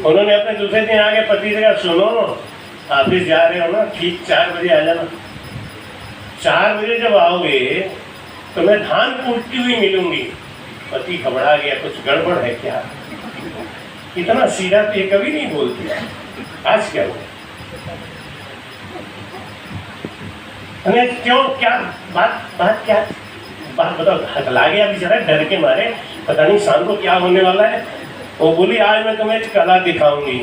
उन्होंने अपने दूसरे दिन आगे पति से कहा, सुनो ऑफिस जा रहे हो ना, ठीक 4 बजे आ जाना। 4 बजे जब आओगे तो मैं धान कूटती हुई मिलूंगी। पति घबरा गया, कुछ गड़बड़ है क्या? इतना सीधा तो ये कभी नहीं बोलती, आज क्या हुआ? क्यों, क्या बात क्या? बात बताओ। हकला गया बेचारा डर के मारे, पता नहीं शाम को क्या होने वाला है। वो बोली आज मैं तुम्हें कला दिखाऊंगी।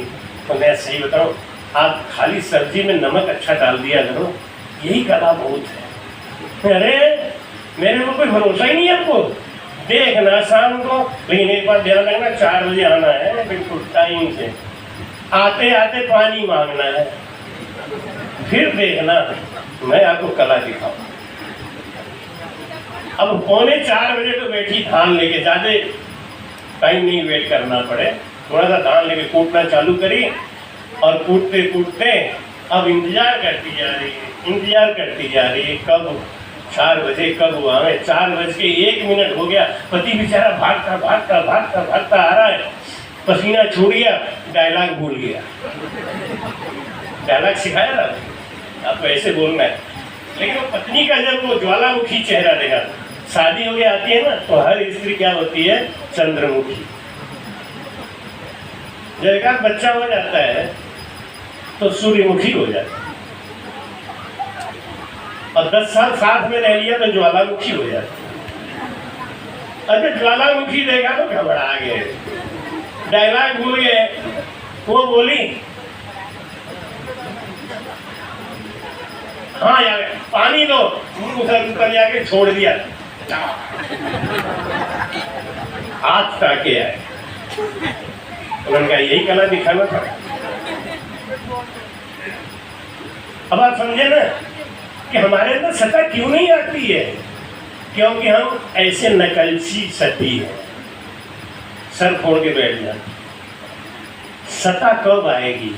तो मैं सही बताऊं, आप खाली सब्जी में नमक अच्छा डाल दिया करो, यही कला बहुत है। अरे मेरे को कोई भरोसा ही नहीं है आपको, देखना शाम को। लेकिन एक बार ध्यान रखना, 4 बजे आना है बिल्कुल टाइम से। आते आते पानी मांगना है, फिर देखना मैं आपको कला दिखाऊं। अब 3:45 बजे तो बैठी धान लेके, ज्यादा टाइम नहीं वेट करना पड़े, थोड़ा सा धान लेके कूटना चालू करी। और कूटते कूटते अब इंतजार करती जा रही है, कब 4 बजे कब हुआ? 4:01 हो गया। पति बेचारा भागता आ रहा है, पसीना छूट गया, डायलॉग भूल गया। डायलॉग सिखाया था आपको ऐसे बोलना है। लेकिन वो पत्नी का जब वो ज्वालामुखी चेहरा देखा, शादी हो गया आती है ना, तो हर स्त्री क्या होती है? चंद्रमुखी। जब एक बच्चा हो जाता है तो सूर्यमुखी हो जाता है, और 10 साल साथ में रह लिया तो ज्वालामुखी हो जाता है। अगर ज्वालामुखी देखा तो घबरा गए, डायलॉग भूल गए। वो बोली हाँ यार पानी दो, ऊपर जाके छोड़ दिया, हाथ ताके आए। उन्होंने कहा यही कला दिखाना था। अब आप समझे ना कि हमारे अंदर सत्ता क्यों नहीं आती है? क्योंकि हम ऐसे नकलची सती है, सर फोड़ के बैठ जाते। सत्ता कब आएगी?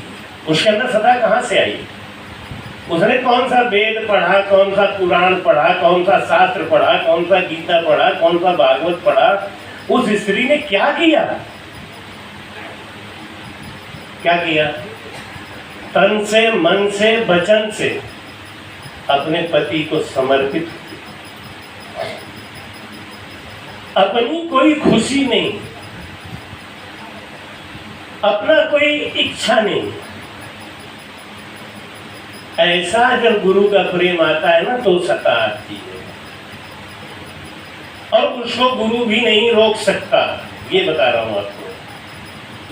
उसके अंदर सत्ता कहाँ से आई? उसने कौन सा वेद पढ़ा, कौन सा पुराण पढ़ा, कौन सा शास्त्र पढ़ा, कौन सा गीता पढ़ा, कौन सा भागवत पढ़ा? उस स्त्री ने क्या किया? तन से, मन से, वचन से अपने पति को समर्पित। अपनी कोई खुशी नहीं, अपना कोई इच्छा नहीं। ऐसा जब गुरु का प्रेम आता है ना तो सत्ता आती है, और उसको गुरु भी नहीं रोक सकता। ये बता रहा हूं आपको,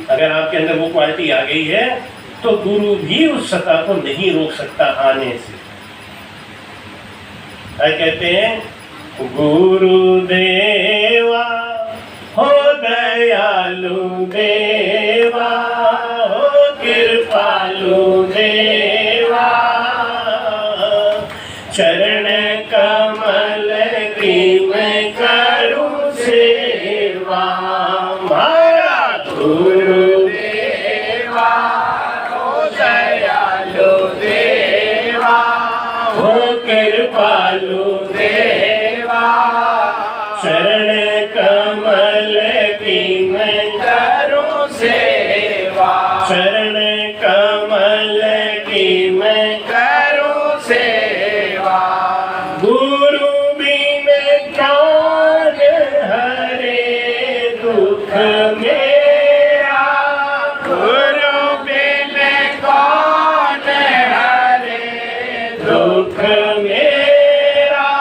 अगर आपके अंदर वो क्वालिटी आ गई है तो गुरु भी उस सत्ता को नहीं रोक सकता आने से। कहते हैं गुरुदेवा हो दयालु देवा, हो कृपालु देवा, चरण कमल की मैं करूं सेवा। मारा गुरुदेवा हो दयालु देवा, हो कृपालु देवा, चरण कमल की मैं करूं सेवा। चरण कमल की मैं करूं सेवा। गुरु बिन कौन हरे दुख मेरा, गुरु बिन कौन हरे दुख मेरा।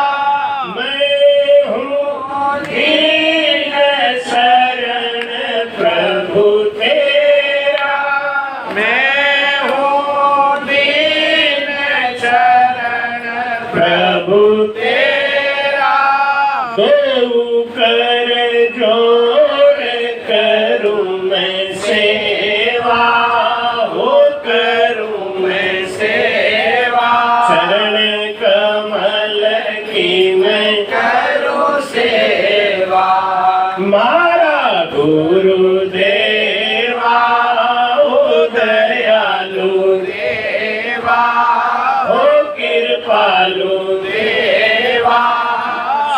मैं हूँ दीन शरण प्रभु तेरा, मैं हूँ दीन शरण प्रभु तेरा। तो कर जोड़ करूं मैं सेवा, हो करूं मैं सेवा। चरण कमल की मैं करूं सेवा। मारा गुरुदेवा हो दयालु देवा, हो कृपालु देवा,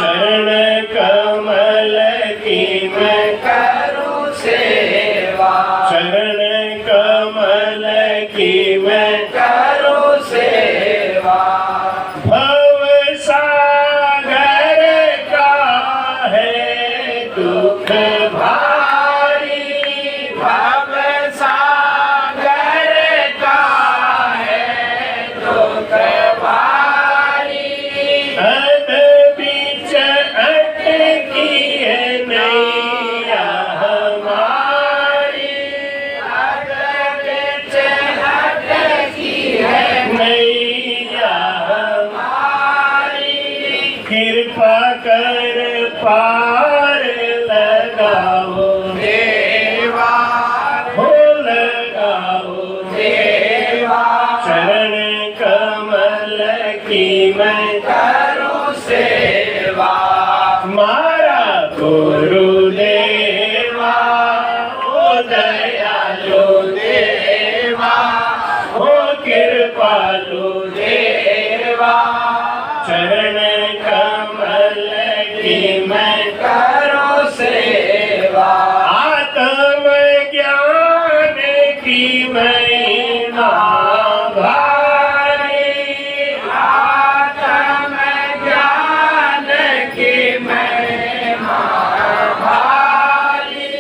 चरण कमल की मैं करूं सेवा। चरण कमल की मैं करूं की मैं करूं सेवा, मारा गुरुदेवा ओ दयालु देवा, ओ कृपालु देवा, चरण कमल की मैं करूं सेवा, आत्म ज्ञान की महिमा भारी, आत्म ज्ञान की महिमा भारी,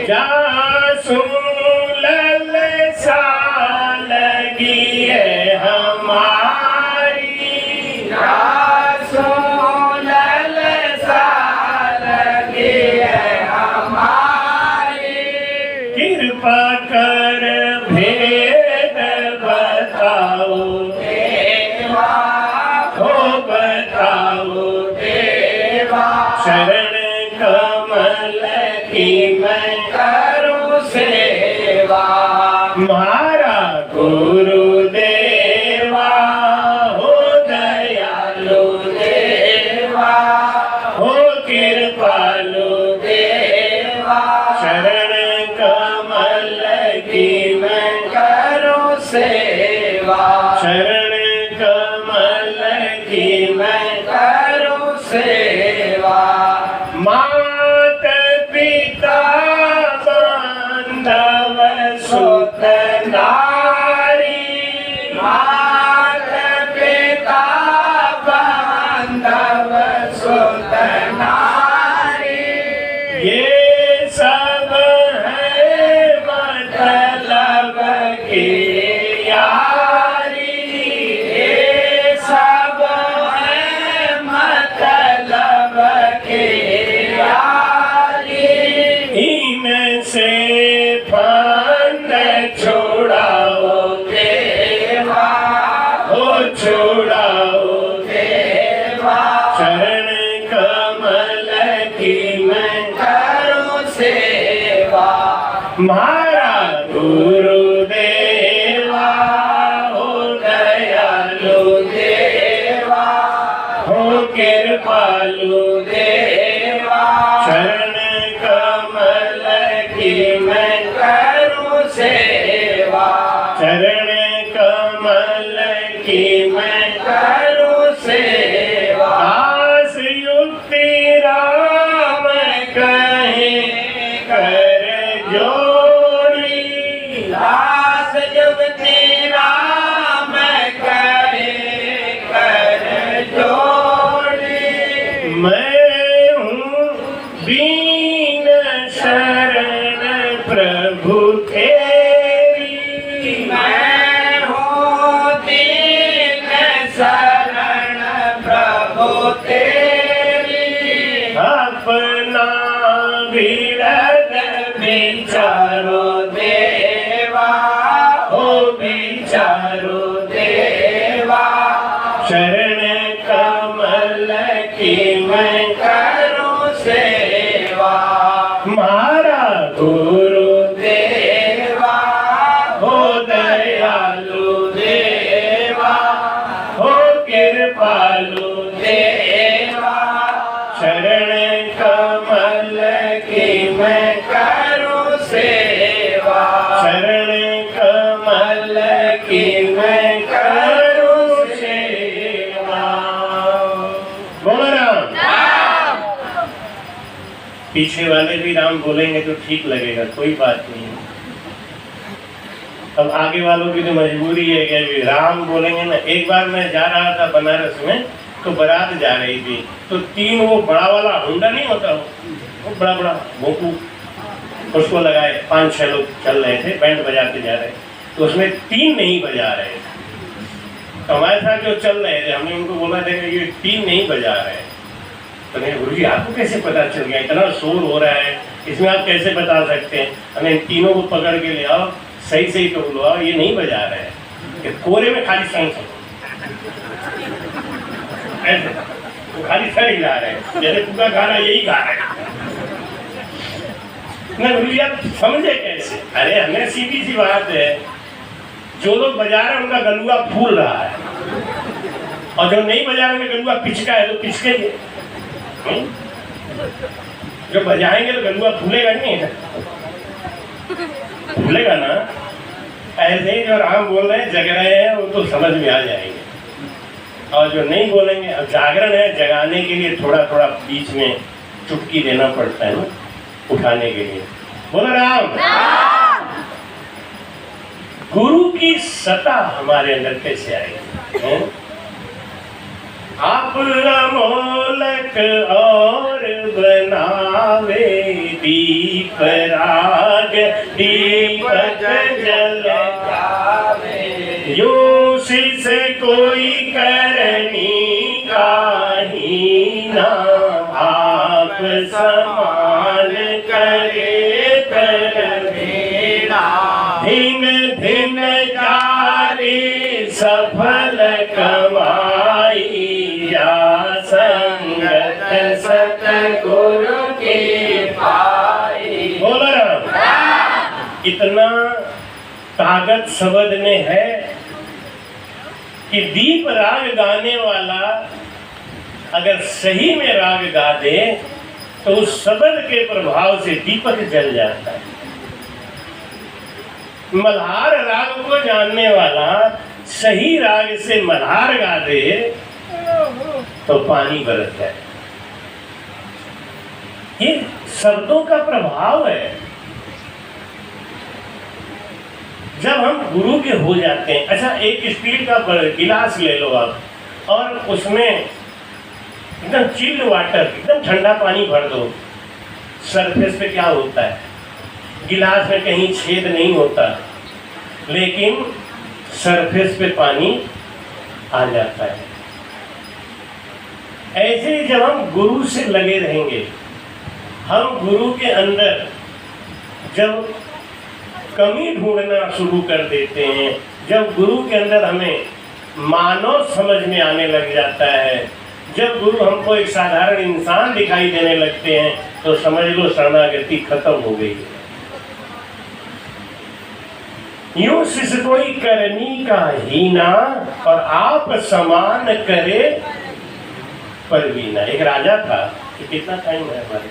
जहाँ सुलल सा लगी है हमारी, जहाँ सुलल सा लगी है हमारी, कृपा कर भेद बताओ देवा, हो बताओ देवा, शरण कमल की मैं करूं सेवा, मारा गुरुदेवा हो दयालु देवा, हो कृपालु देवा, शरण कमल की मैं करूं सेवा, शरण कमल की मैं करूं सेवा, मात पिता बांधव सुत नारी, मात पिता बांधव सुत नारी, ये सब है मतलब की यारी, ये सब है मतलब की यारी, इनसे फंद छुड़ाओ देवा, हो छुड़ाओ देवा, शरण कमल की मैं करूं सेवा, मारा गुरुदेवा हो दयालु देवा, हो कृपालु देवा, शरण कमल की मैं करूं सेवा, चरण कमल की मैं करूं सेवा, दास युक्ति राम कहे कर जोड़ी, दास युक्ति राम कहे कर जोड़ी, मैं हूँ दीन शरण प्रभु तेरी, मैं हूँ दीन शरण प्रभु तेरी, अपना विरद विचारो देवा, हो विचारो देवा, शरण कमल की मैं करूं सेवा, मारा गुरुदेवा हो दयालु देवा, हो कृपालु देवा, शरण कमल की मैं करूं सेवा, शरण कमल की मैं करूं सेवा। बोलो राम। पीछे वाले भी राम बोलेंगे तो ठीक लगेगा, कोई बात नहीं। अब आगे वालों की तो मजबूरी है कि राम बोलेंगे ना। एक बार मैं जा रहा था बनारस में, तो बारात जा रही थी, तो तीन वो बड़ा वाला हुंडा नहीं होता, वो बड़ा बड़ा भोंपू, उसको लगाए 5-6 लोग चल रहे थे, बैंड बजाते जा रहे, तो उसमें 3 नहीं बजा रहे थे। तो हमारे साथ जो चल रहे थे, हमने उनको बोला था कि ये 3 नहीं बजा रहे। तो मैंने गुरुजी आपको कैसे पता चल गया, इतना शोर हो रहा है, इसमें आप कैसे बता सकते हैं? हमें इन तीनों को पकड़ के ले आओ, सही सही तो बोलो, ये नहीं बजा रहे हैं, कि कोरे में खाली संग सुनो, ऐसे वो खाली सर हिला रहे हैं, जैसे पूरा गाना यही गा रहे हैं। मैं गुरुजी आप समझे कैसे? अरे हमें सीधी सी बात है, जो लोग बजा रहे हैं उनका गलुआ फूल रहा है, और जो नहीं बजाएंगे गलुआ पिचका है तो पिचके ही। जो बजाएंगे तो गलुआ फूलेगा नहीं, फूलेगा ना। ऐसे ही जो राम बोल रहे हैं जग रहे हैं वो तो समझ में आ जाएंगे, और जो नहीं बोलेंगे, अब जागरण है, जगाने के लिए थोड़ा थोड़ा बीच में चुटकी देना पड़ता है ना, उठाने के लिए। बोलो राम। गुरु की सत्ता हमारे अंदर कैसे आएगी? आप अमोलक और बनावे दीप राग दीपक जलावे, यूं से कोई करनी काही ना, आप समान करे करवेड़ा, धिन धिन जारी सफल कमाई, या संगत सतगुरु की पाई। बोलो राम। इतना ताकत शब्द में है कि दीप राग गाने वाला अगर सही में राग गा दे तो उस शब्द के प्रभाव से दीपक जल जाता है। मल्हार राग को जानने वाला सही राग से मल्हार गा दे तो पानी बरस जाए। ये शब्दों का प्रभाव है। जब हम गुरु के हो जाते हैं, अच्छा एक स्टील का गिलास ले लो आप, और उसमें एकदम चिल्ड वाटर, एकदम ठंडा पानी भर दो, सरफेस पे क्या होता है? गिलास में कहीं छेद नहीं होता, लेकिन सरफेस पे पानी आ जाता है। ऐसे ही जब हम गुरु से लगे रहेंगे, हम गुरु के अंदर जब कमी ढूंढना शुरू कर देते हैं, जब गुरु के अंदर हमें मानव समझ में आने लग जाता है, जब गुरु हमको एक साधारण इंसान दिखाई देने लगते हैं, तो समझ लो शरणागति खत्म हो गई है। यूं सिस कोई करनी का हीना, और आप समान करे परवीना। एक राजा था, कि कितना टाइम है हमारे?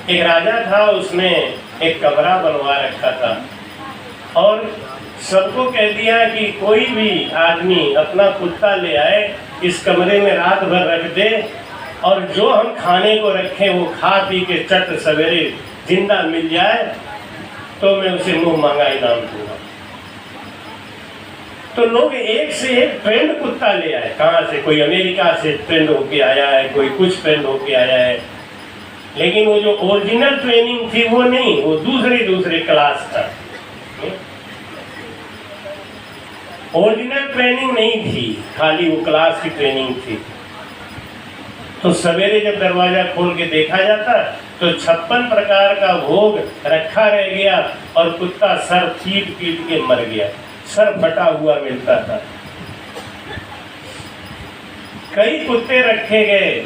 एक राजा था, उसने एक कमरा बनवा रखा था और सबको कह दिया कि कोई भी आदमी अपना कुत्ता ले आए, इस कमरे में रात भर रख दे, और जो हम खाने को रखें वो खा पी के चट सवेरे जिंदा मिल जाए तो मैं उसे मुंह मांगा इनाम दूंगा। तो लोग एक से एक ट्रेंड कुत्ता ले आए। कहाँ से? कोई अमेरिका से ट्रेंड होके आया है, कोई कुछ ट्रेंड होके आया है, लेकिन वो जो ओरिजिनल ट्रेनिंग थी वो नहीं, वो दूसरे क्लास था। ओरिजिनल ट्रेनिंग नहीं थी, खाली वो क्लास की ट्रेनिंग थी। तो सवेरे जब दरवाजा खोल के देखा जाता तो 56 प्रकार का भोग रखा रह गया और कुत्ता सर पीट के मर गया, सर फटा हुआ मिलता था। कई कुत्ते रखे गए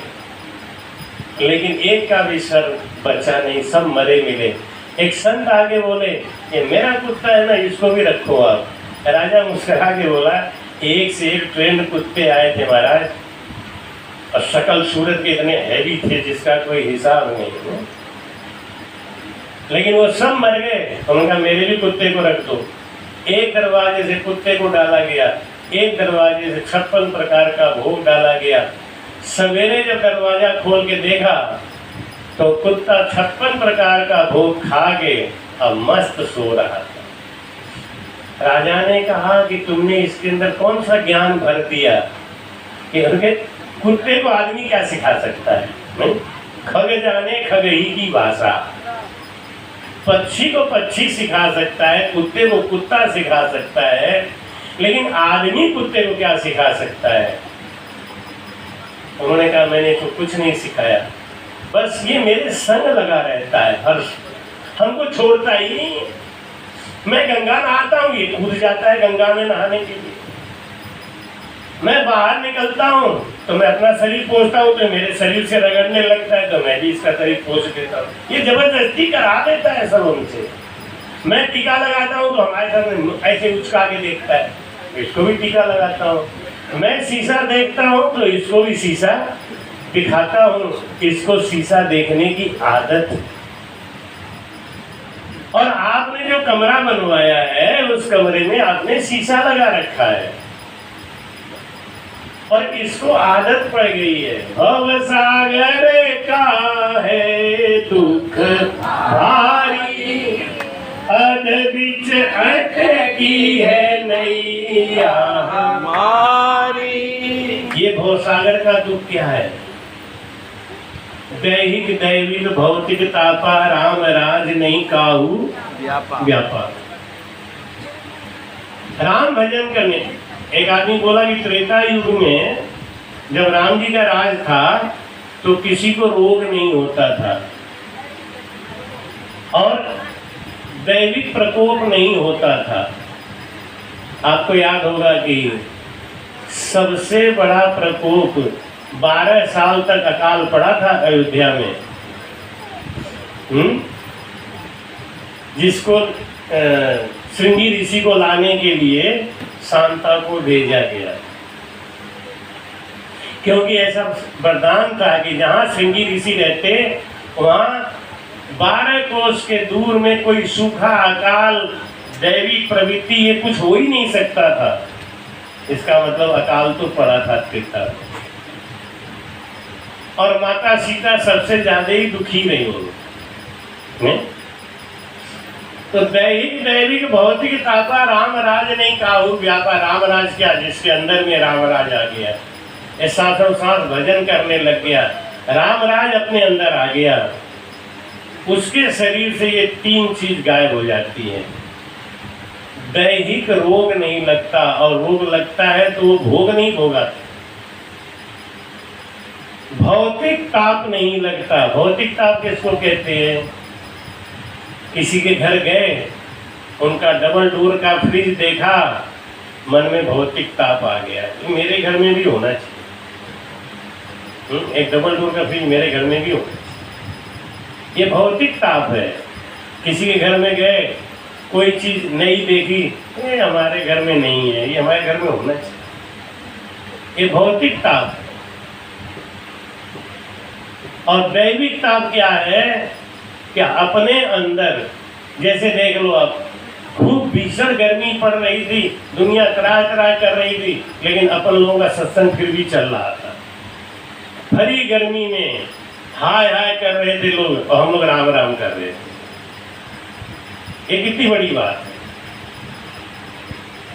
लेकिन एक का भी सर बचा नहीं, सब मरे मिले। एक संत आगे बोले, ये मेरा कुत्ता है ना, इसको भी रखो आप। राजा मुस्कुरा के बोला, एक से एक ट्रेंड कुत्ते आए थे महाराज, और शक्ल सूरत के इतने हैवी थे जिसका कोई हिसाब नहीं है, लेकिन वो सब मर गए। उन्होंने कहा मेरे भी कुत्ते को रख दो। एक दरवाजे से कुत्ते को डाला गया, एक दरवाजे से 56 प्रकार का भोग डाला गया। सवेरे जब दरवाजा खोल के देखा तो कुत्ता 56 प्रकार का भोग खा के अब मस्त सो रहा था। राजा ने कहा कि तुमने इसके अंदर कौन सा ज्ञान भर दिया कि उनके कुत्ते को आदमी क्या सिखा सकता है? नहीं? खग जाने खग ही की भाषा। पक्षी को पक्षी सिखा सकता है, कुत्ते को कुत्ता सिखा सकता है, लेकिन आदमी कुत्ते को क्या सिखा सकता है? उन्होंने कहा मैंने तो कुछ नहीं सिखाया, बस ये मेरे संग लगा रहता है, हर हमको छोड़ता ही नहीं। मैं गंगा नहाता हूँ, ये कूद जाता है गंगा में नहाने के लिए। मैं बाहर निकलता हूँ तो मैं अपना शरीर पोंछता हूँ तो मेरे शरीर से रगड़ने लगता है तो मैं भी इसका शरीर पोंछ देता हूँ। ये जबरदस्ती करा देता है सब हमसे। मैं टीका लगाता हूँ तो हमारे सामने ऐसे उचका के देखता है, इसको भी टीका लगाता हूँ। मैं शीशा देखता हूँ तो इसको भी शीशा दिखाता हूँ, इसको शीशा देखने की आदत है। और आपने जो कमरा बनवाया है उस कमरे में आपने शीशा लगा रखा है और इसको आदत पड़ गई है। भव सागर का है दुख भारी, अध बीच अटकी है नैया हमारी। ये भव सागर का दुख क्या है? दैहिक दैविक भौतिक तापा, राम राज नहीं काहू व्यापार। राम भजन करने, एक आदमी बोला कि त्रेता युग में जब राम जी का राज था तो किसी को रोग नहीं होता था और दैविक प्रकोप नहीं होता था। आपको याद होगा कि सबसे बड़ा प्रकोप 12 साल तक अकाल पड़ा था अयोध्या में, जिसको श्रृंगी ऋषि को लाने के लिए शांता को भेजा गया, क्योंकि ऐसा वरदान था कि जहाँ श्रृंगी ऋषि रहते वहाँ 12 कोस के दूर में कोई सूखा अकाल दैविक प्रवृत्ति ये कुछ हो ही नहीं सकता था। इसका मतलब अकाल तो पड़ा था त्रेता। और माता सीता सबसे ज्यादा ही दुखी रही होगी। तो दैहिक दैविक भौतिक तापा, राम राज नहीं काहू व्यापार। राम राज क्या? जिसके अंदर में राम राज आ गया, ये साथों साथ भजन करने लग गया, राम राज अपने अंदर आ गया, उसके शरीर से ये 3 चीज गायब हो जाती है। दैहिक रोग नहीं लगता, और रोग लगता है तो वो भोग नहीं भोगाता। भौतिक ताप नहीं लगता। भौतिक ताप किसको कहते हैं? किसी के घर गए, उनका डबल डोर का फ्रिज देखा, मन में भौतिक ताप आ गया। मेरे घर में भी होना चाहिए, एक डबल डोर का फ्रिज मेरे घर में भी होना चाहिए। ये भौतिक ताप है। किसी के घर में गए, कोई चीज नई देखी, ये हमारे घर में नहीं है, ये हमारे घर में होना चाहिए। ये भौतिक ताप। और दैविक ताप क्या है? क्या अपने अंदर, जैसे देख लो आप, खूब भीषण गर्मी पड़ रही थी, दुनिया त्राह त्राह कर रही थी, लेकिन अपन लोगों का सत्संग फिर भी चल रहा था। भरी गर्मी में हाय हाय कर रहे थे लोग और हम लोग राम राम कर रहे थे। ये कितनी बड़ी बात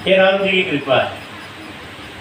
है। ये राम जी की कृपा है।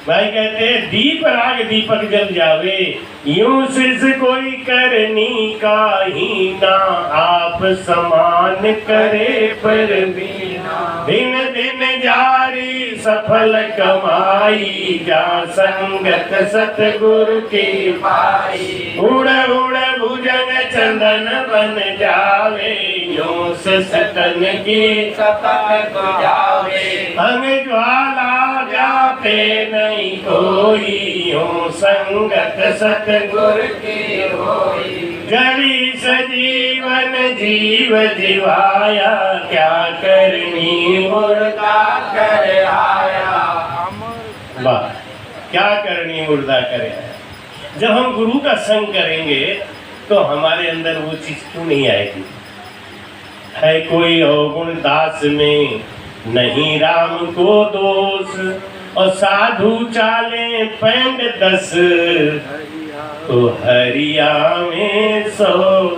भाई कहते हैं दीप राग दीपक जल जावे, यूं सिज कोई करनी का ही ना, आप समान करे पर बीना। दिन दिन जारी सफल कमाई, जा संगत सतगुरु की पाई। उड़ उड़ भुजंग चंदन बन जावे, यूं सतन की सतन जावे। अंग ज्वाला जाते नहीं कोई, यूं संगत सतगुर की होई। जड़ी सजीवन जीव जीवाया, क्या करनी मुर्दा कर आया। वाह, क्या करनी मुर्दा कर आया। जब हम गुरु का संग करेंगे तो हमारे अंदर वो चीज क्यों नहीं आएगी? है कोई अवगुण दास में, नहीं राम को दोष, और साधु चाले पैंड 10, तो हरिया में 100।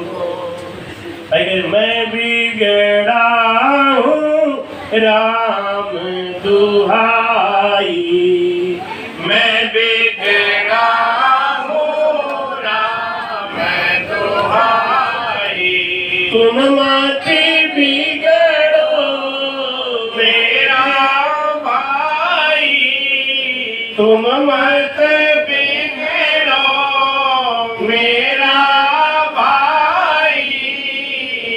मैं बिगड़ा हूँ राम दुहाई, मैं बिगड़ा हूँ राम दुहाई। तुम मत बिगड़ो मेरा भाई, तुम मत बिगड़ो मेरा भाई।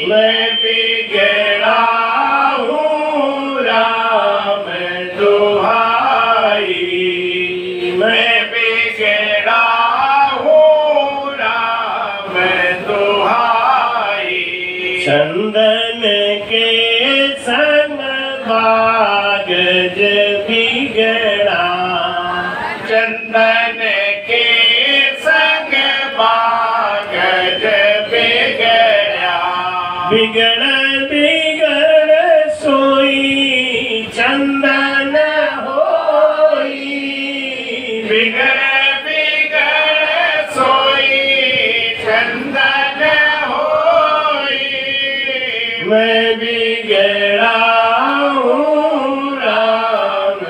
मैं बिगड़ा हूँ राम दुहाई, बिगड़ बिगड़ सोई चंदन होई, बिगड़ बिगड़ सोई चंदन होई। मैं बिगड़ा हूँ राम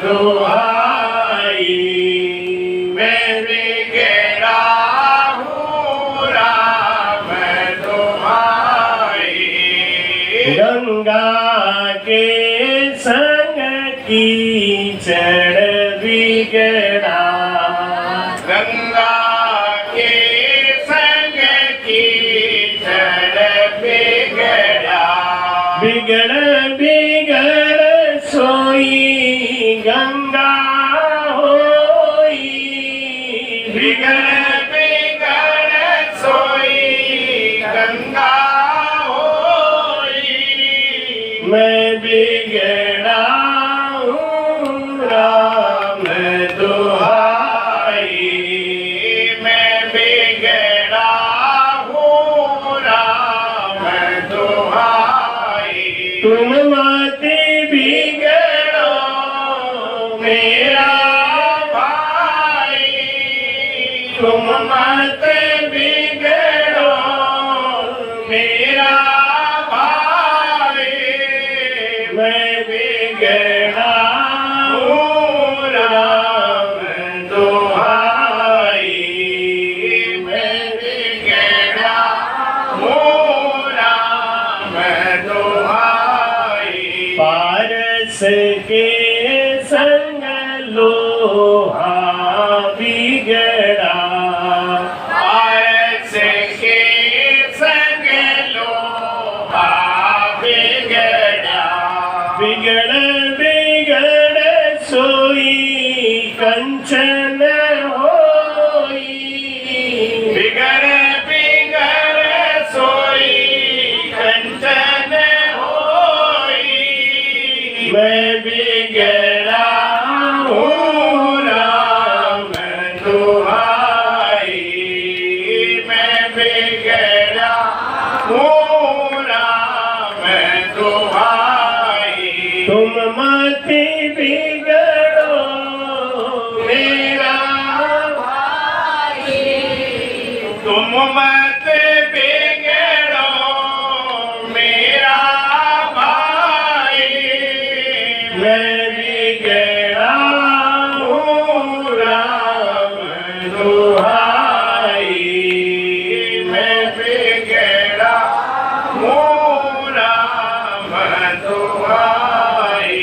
दुहाई, मैं बिगड़ा हूँ राम दुहाई। गंगा के संग कीचड़ बिगड़ा, गंगा के संग कीचड़ बिगड़ा। बिगड़ बिगड़ सोई गंगा होई, बिगड़ बिगड़ सोई गंगा होई। मैं बिगड़ा हूँ राम दुहाई, मैं बिगड़ा हूँ राम दुहाई। तुम मत बिगड़ो मेरा भाई, तुम मत बिगड़ो मेरा भाई। मैं बिगड़ा हूँ राम दुहाई, मैं बिगड़ा हूँ राम दुहाई। पारस के संग लोहा बिगड़ा, पारस के संग लोहा बिगड़ा। बिगड़ बिगड़ सोई कंचन होई, बिगड़ बिगड़ सोई कंचन होई। मैं बिगड़ा हूँ राम दुहाई, मैं बिगड़ा हूँ राम दुहाई। तुम मत बिगड़ो मेरा भाई, तुम मत बिगड़ो मेरा भाई। मैं बिगड़ा हूँ राम दुहाई, मैं बिगड़ा हूँ राम दुहाई।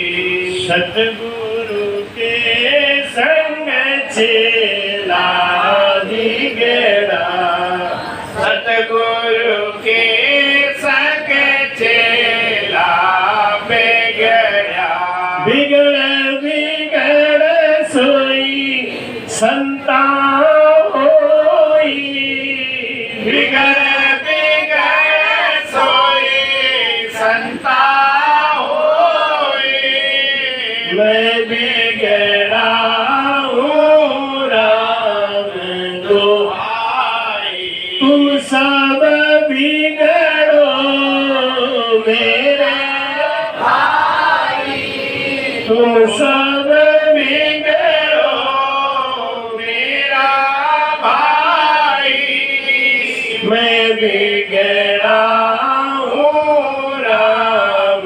सतगुरु के संग चेला बिगड़ा, सतगुरु के संग चेला बिगड़ा। बिगड़ बिगड़ सोई संता होई, बिगड़ बिगड़ सोई संता होई। मैं बिगड़ा हूँ राम दुहाई, तुम सब बिगड़ो मेरे भाई, तुम सब बिगड़ो मेरा भाई। मैं बिगड़ा हूँ राम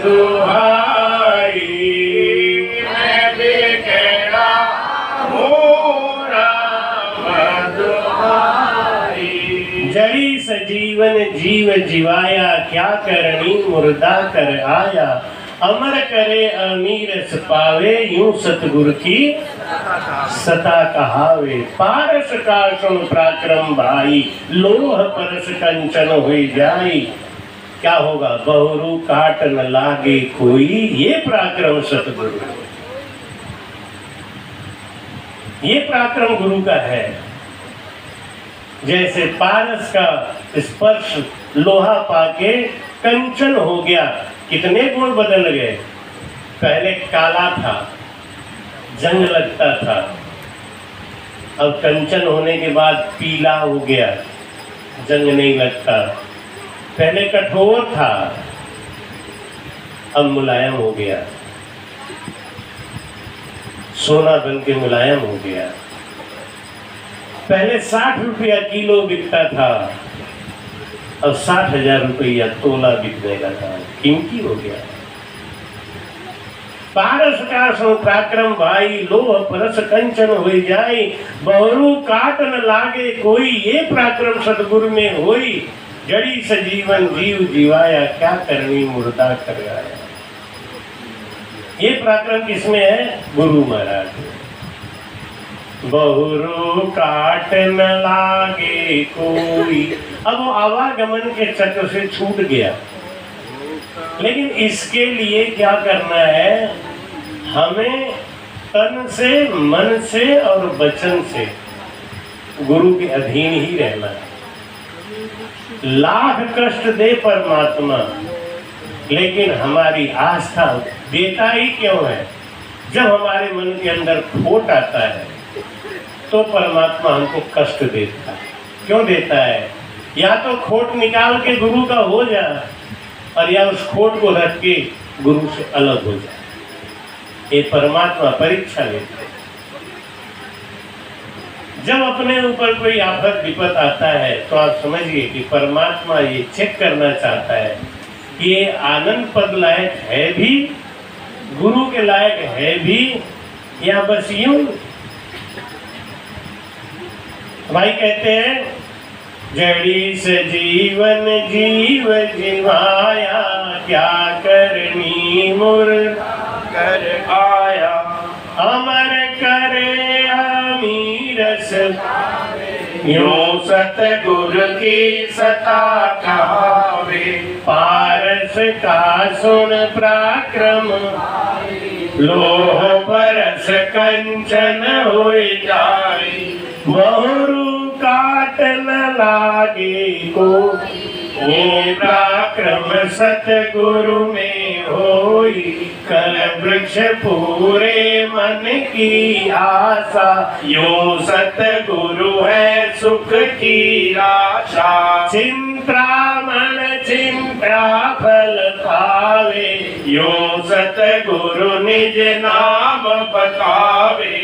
दुहाई, मैं बिगड़ा हूँ राम दुहाई। जड़ी सजीवन जीव जीवाया, क्या करनी मुर्दा कर आया। अमर करे अमीरस पावे, यूं सतगुरु की सता कहावे। पारस का सुन पराक्रम भाई, लोह परस कंचन हुई जाई। क्या होगा बहुरू काट न लागे कोई, ये पराक्रम सतगुरु, ये पराक्रम गुरु का है। जैसे पारस का स्पर्श लोहा पाके कंचन हो गया, कितने गुण बदल गए। पहले काला था, जंग लगता था, अब कंचन होने के बाद पीला हो गया, जंग नहीं लगता। पहले कठोर था, अब मुलायम हो गया, सोना बन के मुलायम हो गया। पहले 60 रुपया किलो बिकता था, अब 60,000 रुपया तोला बिकने लगा, कीमती हो गया। पारस का सो पराक्रम भाई, लोह परस कंचन हो जाई, बहुरू काट न लागे कोई, ये पराक्रम सतगुरु में होई। जड़ी सजीवन जीव जीवाया, क्या करनी मुर्दा कर आया। ये पराक्रम किसमें है? गुरु महाराज। बहुरू काट न लागे कोई, अब वो आवागमन के चक्र से छूट गया। लेकिन इसके लिए क्या करना है? हमें तन से, मन से और वचन से गुरु के अधीन ही रहना है। लाख कष्ट दे परमात्मा, लेकिन हमारी आस्था देता ही क्यों है? जब हमारे मन के अंदर खोट आता है तो परमात्मा हमको कष्ट देता है। क्यों देता है? या तो खोट निकाल के गुरु का हो जा, और या उस खोट को रख के गुरु से अलग हो जाए। ये परमात्मा परीक्षा लेता है। जब अपने ऊपर कोई आफत विपत आता है तो आप समझिए कि परमात्मा ये चेक करना चाहता है कि ये आनंद पद लायक है भी, गुरु के लायक है भी, या बस यूं। भाई कहते हैं जड़ी से जीवन जीव जीवाया, क्या करनी मुर्दा कर आया। अमर करे अमीरस, यूं सतगुरु की सता कहावे। पारस का सुन पराक्रम, लोह परस कंचन हो जाए। बहुरू काट न लागे को, ये पराक्रम सतगुरु में होई। कल वृक्ष पूरे मन की आशा, यो सतगुरु है सुख की आशा। चिंता मन चिंता फल पावे, यो सतगुरु निज नाम बतावे।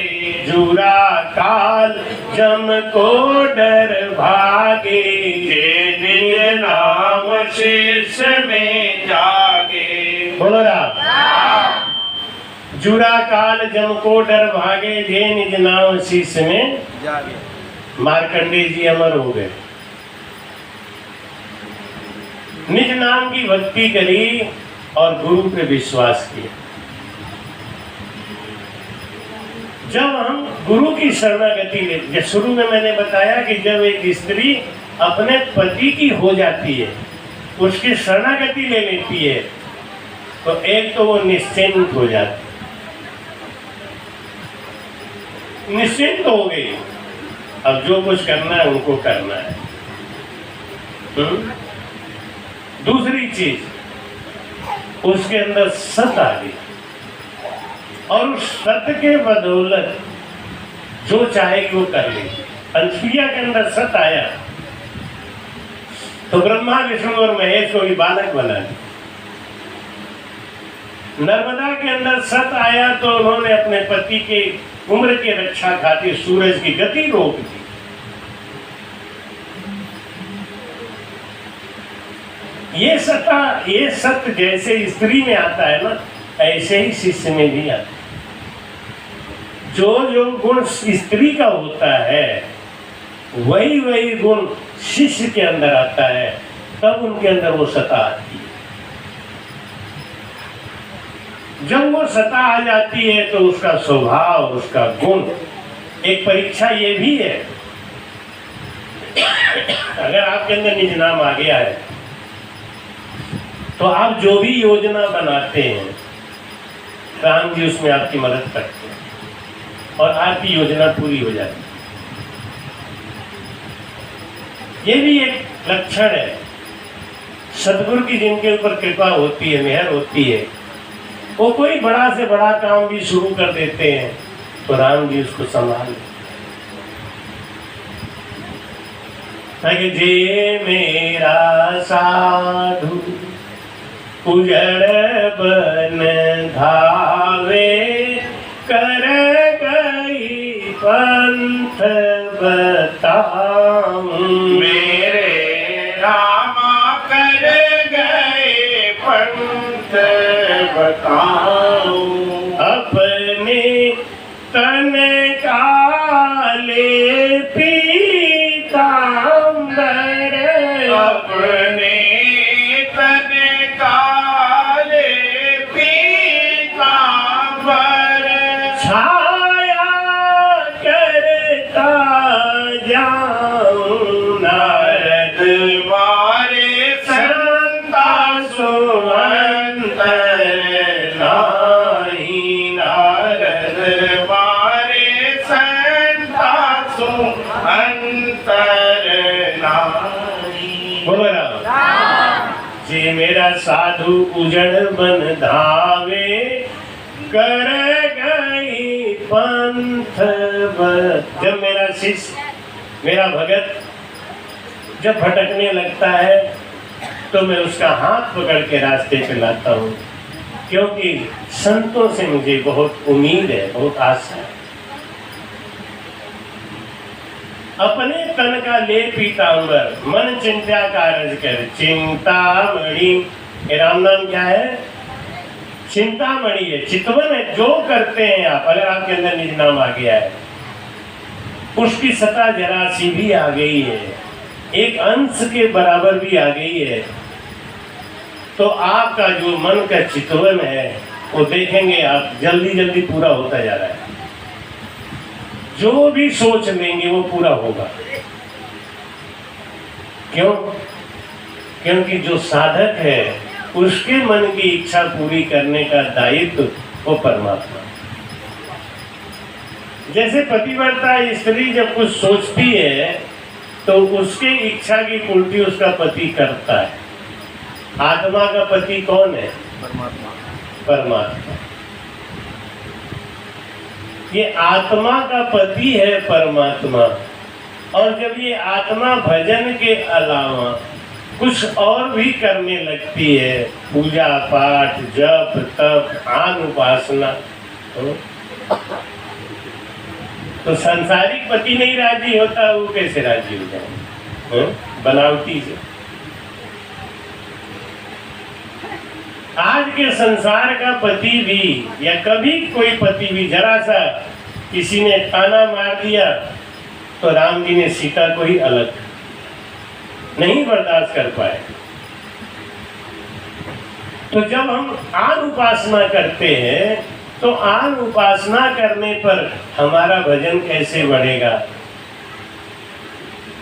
जुरा काल जम को डर भागे, जे निज नाम शीश में जागे। बोलो राम। जुरा काल जम को डर भागे, जे निज नाम शीश में जागे। मार्कंडेय जी अमर हो गए, निज नाम की भक्ति करी और गुरु पे विश्वास किया। जब हम गुरु की शरणागति लेते, शुरू में मैंने बताया कि जब एक स्त्री अपने पति की हो जाती है, उसकी शरणागति ले लेती है, तो एक तो वो निश्चिंत हो जाती, निश्चिंत हो गई, अब जो कुछ करना है उनको करना है। दूसरी चीज, उसके अंदर सत आ गई, और उस सत्य के बदौलत जो चाहेगी वो कर लेगी। अनुसुईया के अंदर सत आया तो ब्रह्मा विष्णु और महेश को भी बालक बना दी। नर्मदा के अंदर सत आया तो उन्होंने अपने पति के उम्र की रक्षा खातिर सूरज की गति रोक दी। ये सत्य जैसे स्त्री में आता है ना, ऐसे ही शिष्य में भी आता है। जो जो गुण स्त्री का होता है वही वही गुण शिष्य के अंदर आता है, तब उनके अंदर वो सत्ता आती है। जब वो सत्ता आ जाती है तो उसका स्वभाव, उसका गुण, एक परीक्षा ये भी है, अगर आपके अंदर निज नाम आ गया है तो आप जो भी योजना बनाते हैं, राम जी उसमें आपकी मदद करते हैं और आपकी योजना पूरी हो जाती है। ये भी एक लक्षण है सदगुरु की, जिनके ऊपर कृपा होती है, मेहर होती है, वो कोई बड़ा से बड़ा काम भी शुरू कर देते हैं तो राम जी उसको संभाल। जे मेरा साधु उजड़ बन धावे कर गई पंथ बताऊं। मेरे रामा कर गए पंथ बताऊं। अपने तन काले पीतांबर अपने तन काले पीतांबर छाया करता जाऊं। नारद मारे संता सुअंतर नाही। नारद मारे संता सुअंतर नाही। बोलो राम। जे मेरा साधु उजड़ बन धावे कर गई पंथ जब मेरा शिष्य मेरा भगत जब भटकने लगता है तो मैं उसका हाथ पकड़ के रास्ते पे लाता हूँ, क्योंकि संतों से मुझे बहुत उम्मीद है, बहुत आशा है। अपने तन का ले पीतांबर मन चिंता कारज कर चिंतामणि। ये राम नाम क्या है? चिंतामणि है, चितवन है। जो करते हैं आप, अगर आपके अंदर निज नाम आ गया है, उसकी सत्ता जरा सी भी आ गई है, एक अंश के बराबर भी आ गई है, तो आपका जो मन का चितवन है वो देखेंगे आप जल्दी जल्दी पूरा होता जा रहा है। जो भी सोच लेंगे वो पूरा होगा। क्यों? क्योंकि जो साधक है उसके मन की इच्छा पूरी करने का दायित्व वो परमात्मा। जैसे पतिव्रता स्त्री जब कुछ सोचती है तो उसके इच्छा की पूर्ति उसका पति करता है। आत्मा का पति कौन है? परमात्मा। परमात्मा। ये आत्मा का पति है परमात्मा। और जब ये आत्मा भजन के अलावा कुछ और भी करने लगती है, पूजा पाठ, जप तप, ध्यान, उपासना, तो संसारिक पति नहीं राजी होता, वो कैसे राजी हो जाए? बनावटी से। आज के संसार का पति भी या कभी कोई पति भी जरा सा किसी ने ताना मार दिया तो राम जी ने सीता को ही अलग नहीं बर्दाश्त कर पाए। तो जब हम आन उपासना करते हैं तो आन उपासना करने पर हमारा भजन कैसे बढ़ेगा,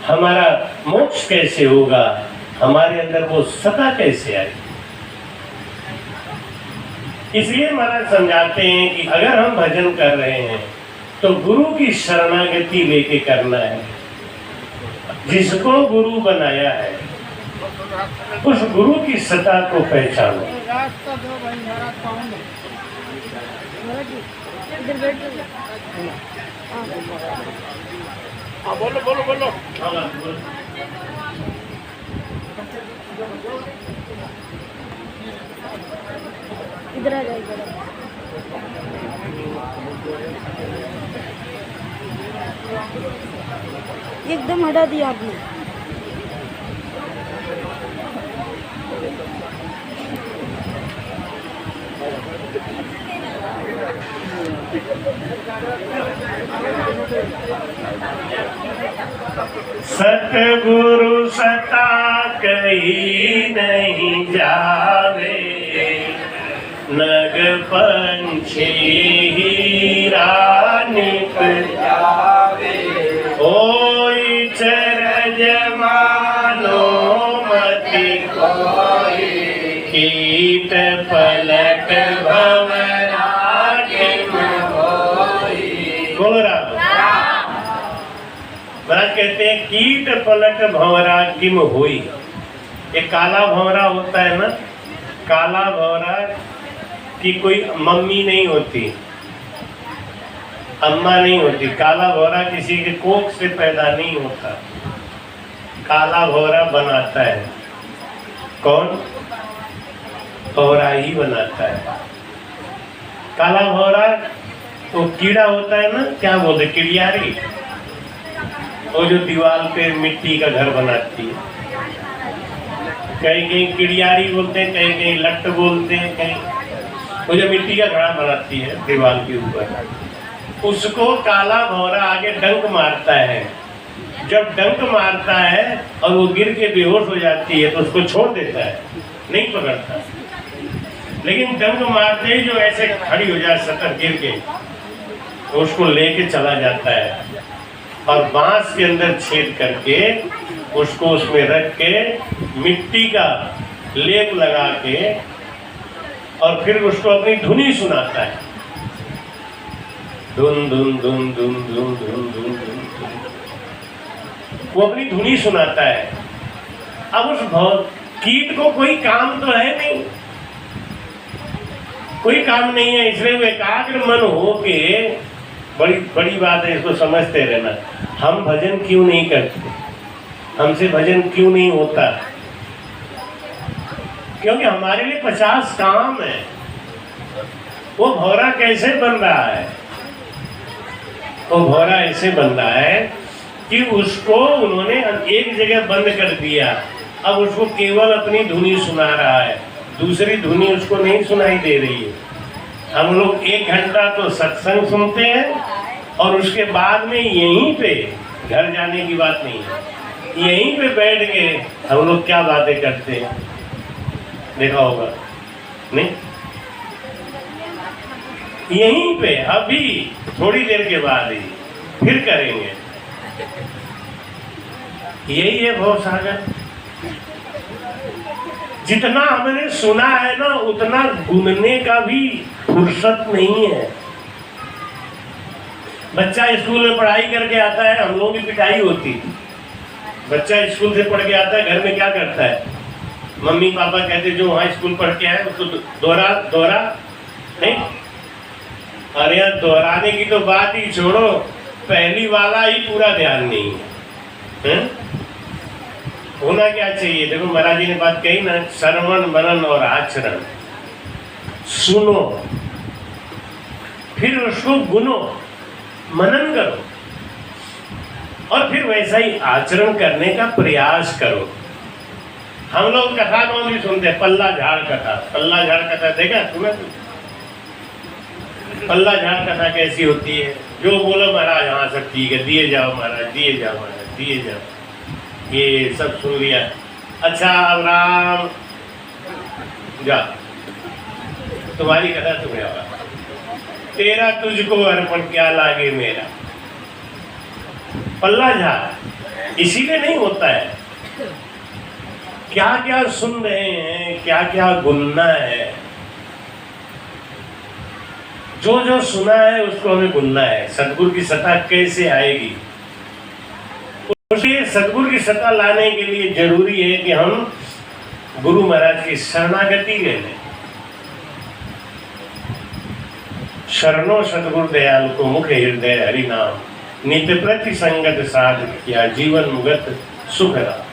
हमारा मोक्ष कैसे होगा, हमारे अंदर वो सत्ता कैसे आएगी। इसलिए महाराज समझाते हैं कि अगर हम भजन कर रहे हैं तो गुरु की शरणागति लेके करना है। जिसको गुरु बनाया है उस गुरु की सत्ता को पहचानो। बोलो बोलो बोलो। इधर आ जाओ, इधर एकदम हटा दिया आपने। सतगुरु सता कहीं नहीं जावे, नग पंछी हीरा निक जावे। ओई चरज मानो मति कोई, कीट पलट भंवरा किम होई। गोरा महाराज कहते हैं कीट पलट भंवरा किम होई। ये काला भंवरा होता है ना, काला भंवरा की कोई मम्मी नहीं होती, अम्मा नहीं होती। काला भंवरा किसी के कोख से पैदा नहीं होता। काला भौरा बनाता है। कौन? भौरा ही बनाता है। काला भौरा वो कीड़ा होता है ना, क्या बोलते, किड़ियारी, वो जो दीवार पे मिट्टी का घर बनाती है। कहीं कहीं किड़ियारी बोलते हैं, कहीं कहीं लट्ट बोलते हैं, कहीं वो जो मिट्टी का घड़ा बनाती है दीवार के ऊपर, उसको काला भौरा आगे डंक मारता है। जब डंक मारता है और वो गिर के बेहोश हो जाती है तो उसको छोड़ देता है, नहीं पकड़ता। लेकिन डंक मारते ही जो ऐसे खड़ी हो जाए सतर गिर के, तो उसको लेके चला जाता है और बांस के अंदर छेद करके उसको उसमें रख के मिट्टी का लेप लगा के और फिर उसको अपनी धुनी सुनाता है। धुन धुन धुन धुन धुन धुन धुन धुन, वो अपनी धुनी सुनाता है। अब उस कीट को कोई काम तो है नहीं, कोई काम नहीं है, इसलिए वो एकाग्र मन हो के, बड़ी बड़ी बात है, इसको समझते रहना। हम भजन क्यों नहीं करते, हमसे भजन क्यों नहीं होता? क्योंकि हमारे लिए 50 काम है। वो भौरा कैसे बन रहा है? वो भौरा ऐसे बन रहा है कि उसको उन्होंने एक जगह बंद कर दिया, अब उसको केवल अपनी धुनी सुना रहा है, दूसरी धुनी उसको नहीं सुनाई दे रही है। हम लोग 1 घंटा तो सत्संग सुनते हैं और उसके बाद में यहीं पे, घर जाने की बात नहीं है, यहीं पे बैठ के हम लोग क्या बातें करते हैं, देखा होगा नहीं? यहीं पे अभी थोड़ी देर के बाद ही फिर करेंगे। यही है भवसागर। जितना हमने सुना है ना, उतना गुनने का भी फुर्सत नहीं है। बच्चा स्कूल में पढ़ाई करके आता है, हम लोगों की पिटाई होती। बच्चा स्कूल से पढ़ के आता है, घर में क्या करता है? मम्मी पापा कहते जो वहाँ स्कूल पढ़ के आए उसको दोहरा नहीं। अरे यार, दोहराने की तो बात ही छोड़ो, पहली वाला ही पूरा ध्यान नहीं है। होना क्या चाहिए? देखो महाराज जी ने बात कही ना, श्रवण मनन और आचरण। सुनो, फिर उसको गुनो, मनन करो और फिर वैसा ही आचरण करने का प्रयास करो। हम लोग कथा कौन भी सुनते हैं? पल्ला झाड़ कथा। पल्ला झाड़ कथा देखा सुना? पल्ला झाड़ कथा कैसी होती है? जो बोलो महाराज हाँ सब ठीक है, दिए जाओ महाराज, दिए जाओ महाराज, दिए जाओ, ये सब सुन लिया। अच्छा अब राम जा, तुम्हारी कथा तुम्हें आवा, तेरा तुझको अर्पण क्या लागे मेरा। पल्ला झाड़ इसीलिए नहीं होता है। क्या क्या सुन रहे हैं, क्या क्या गुनना है, जो जो सुना है उसको हमें गुनना है। सतगुरु की सत्ता कैसे आएगी? उसके सतगुरु की सत्ता लाने के लिए जरूरी है कि हम गुरु महाराज की शरणागति ले लें। शरणों सतगुरु दयाल को मुख हृदय हरि नाम, नित्य प्रति संगत साध किया जीवन मुगत सुख रहा।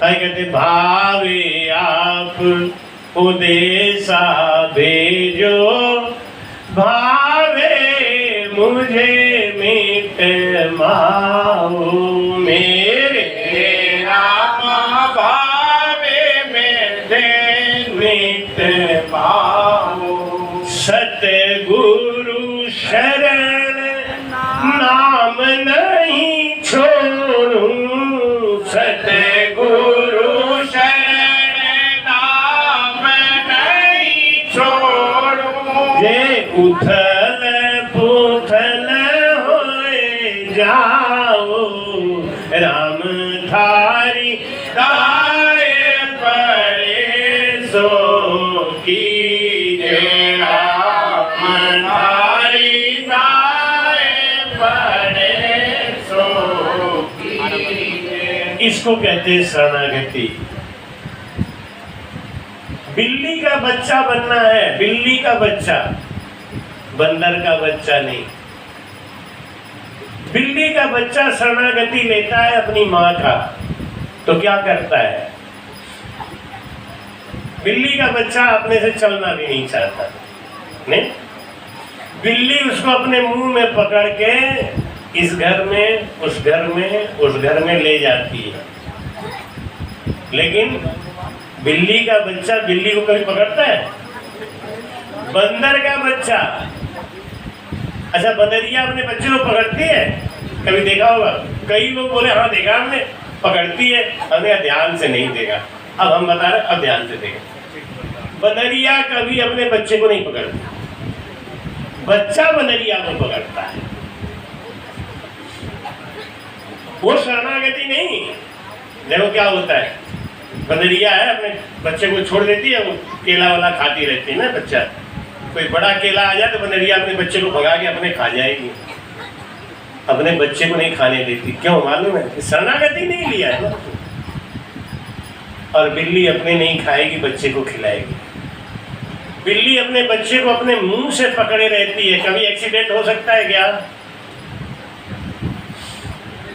कहते भावे आप उदेसा भेजो, भावे मुझे मिट माओ मेरे राम, भावे में मिट माओ। सतगुरु शरण नाम नहीं छोड़ूं, सतगुरु शरण नाम नहीं छोड़ूं। जे उथल पुथल होए जाओ, राम थारी दाए पड़े सो कीजे, राम थारी दाए पड़े सो कीजे। इसको कहते हैं शरणागति। बिल्ली का बच्चा बनना है, बिल्ली का बच्चा, बंदर का बच्चा नहीं। बिल्ली का बच्चा शरणागति लेता है अपनी माँ का, तो क्या करता है? बिल्ली का बच्चा अपने से चलना भी नहीं चाहता, नहीं, बिल्ली उसको अपने मुंह में पकड़ के इस घर में उस घर में उस घर में ले जाती है। लेकिन बिल्ली का बच्चा बिल्ली को कभी पकड़ता है? बंदर का बच्चा, अच्छा बंदरिया अपने बच्चे को पकड़ती है? कभी देखा होगा? कई लोग बोले हाँ देखा हमने, पकड़ती है। हमने ध्यान से नहीं देखा, अब हम बता रहे अब ध्यान से देखा। बंदरिया कभी अपने बच्चे को नहीं पकड़ती, बच्चा बंदरिया को पकड़ता है। वो शरणागति नहीं। देखो क्या होता है, बंदरिया है अपने बच्चे को छोड़ देती है, वो केला वाला खाती रहती है ना बच्चा, कोई बड़ा केला आ जाए तो बंदरिया अपने बच्चे को भगा के अपने खा जाएगी, अपने बच्चे को नहीं खाने देती। क्यों मालूम है? शरणागति नहीं लिया है ना। और बिल्ली अपने नहीं खाएगी, बच्चे को खिलाएगी। बिल्ली अपने बच्चे को अपने मुंह से पकड़े रहती है। कभी एक्सीडेंट हो सकता है क्या?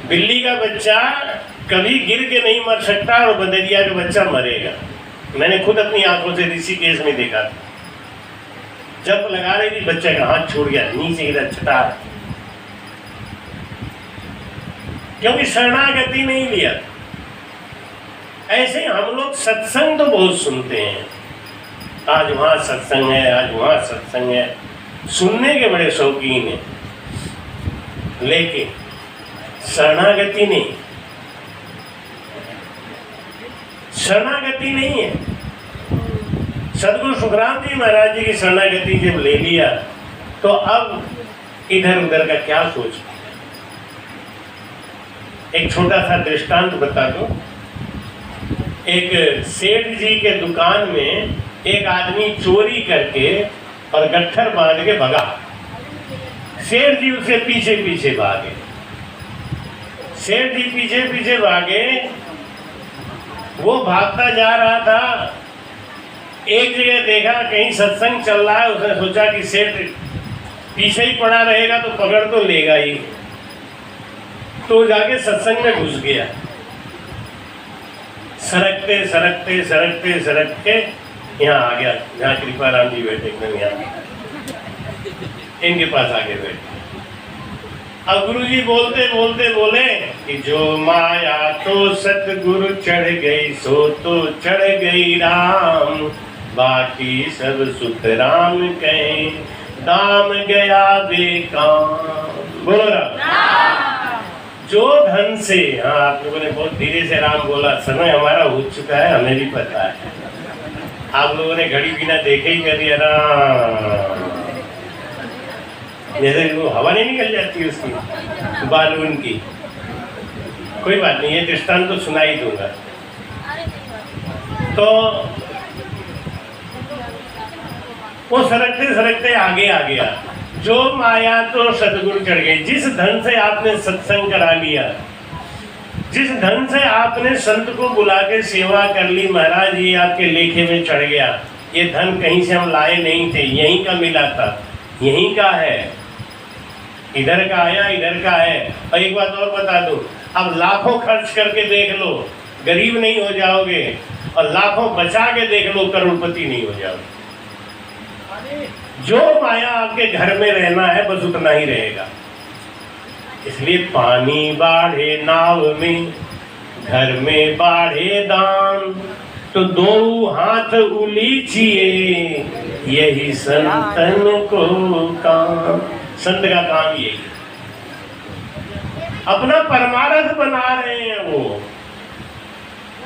बिल्ली का बच्चा कभी गिर के नहीं मर सकता और बंदरिया का बच्चा मरेगा। मैंने खुद अपनी आंखों से ऋषिकेश में देखा था, जब लगा रही थी बच्चे का हाथ छूट गया, नीचे इधर चटार, क्योंकि शरणागति नहीं लिया। ऐसे हम लोग सत्संग तो बहुत सुनते हैं, आज वहां सत्संग है, आज वहां सत्संग है, सुनने के बड़े शौकीन हैं, लेकिन शरणागति नहीं, शरणागति नहीं है। सदगुरु सुखराम जी महाराज जी की शरणागति जब ले लिया तो अब इधर उधर का क्या सोच। एक छोटा सा दृष्टांत बता दो। एक सेठ जी के दुकान में एक आदमी चोरी करके और गट्ठर बांध के भगा। सेठ जी उसे पीछे पीछे भागे, सेठ जी पीछे पीछे भागे। वो भागता जा रहा था, एक जगह देखा कहीं सत्संग चल रहा है, उसने सोचा कि सेठ पीछे ही पड़ा रहेगा तो पकड़ तो लेगा ही, तो जाके सत्संग में घुस गया। सरकते सरकते सरकते सरकते यहाँ आ गया, जहाँ कृपाराम जी बैठे एकदम यहाँ, इनके पास आगे बैठे। अब गुरुजी बोलते बोलते बोले कि जो माया तो सतगुरु चढ़ गई सो तो चढ़ गई राम, बाकी सब सुख राम कहे दाम गया बेकाम। बोलो राम। जो धन से, हाँ आप लोगों ने बहुत धीरे से राम बोला, समय हमारा हो चुका है, हमें भी पता है। आप लोगों ने घड़ी बिना देखे ही कर दिया राम, जैसे वो हवा नहीं निकल जाती उसकी बालून की। कोई बात नहीं, ये दृष्टांत तो सुना ही दूंगा। तो वो सरकते सरकते आगे आ गया। जो माया तो सतगुरु चढ़ गई। जिस धन से आपने सत्संग करा लिया, जिस धन से आपने संत को बुला के सेवा कर ली, महाराज ये आपके लेखे में चढ़ गया। ये धन कहीं से हम लाए नहीं थे, यहीं का मिला था, यहीं का है, इधर का आया, इधर का है। और एक बात और बता दूं, अब लाखों खर्च करके देख लो, गरीब नहीं हो जाओगे, और लाखों बचा के देख लो, करोड़पति नहीं हो जाओगे। जो माया आपके घर में रहना है बस उतना ही रहेगा। इसलिए पानी बाढ़े नाव में, घर में बाढ़े दान, तो दो हाथ उलीचिए, यही संतन को काम। संत का काम यही, अपना परमार्थ बना रहे हैं, वो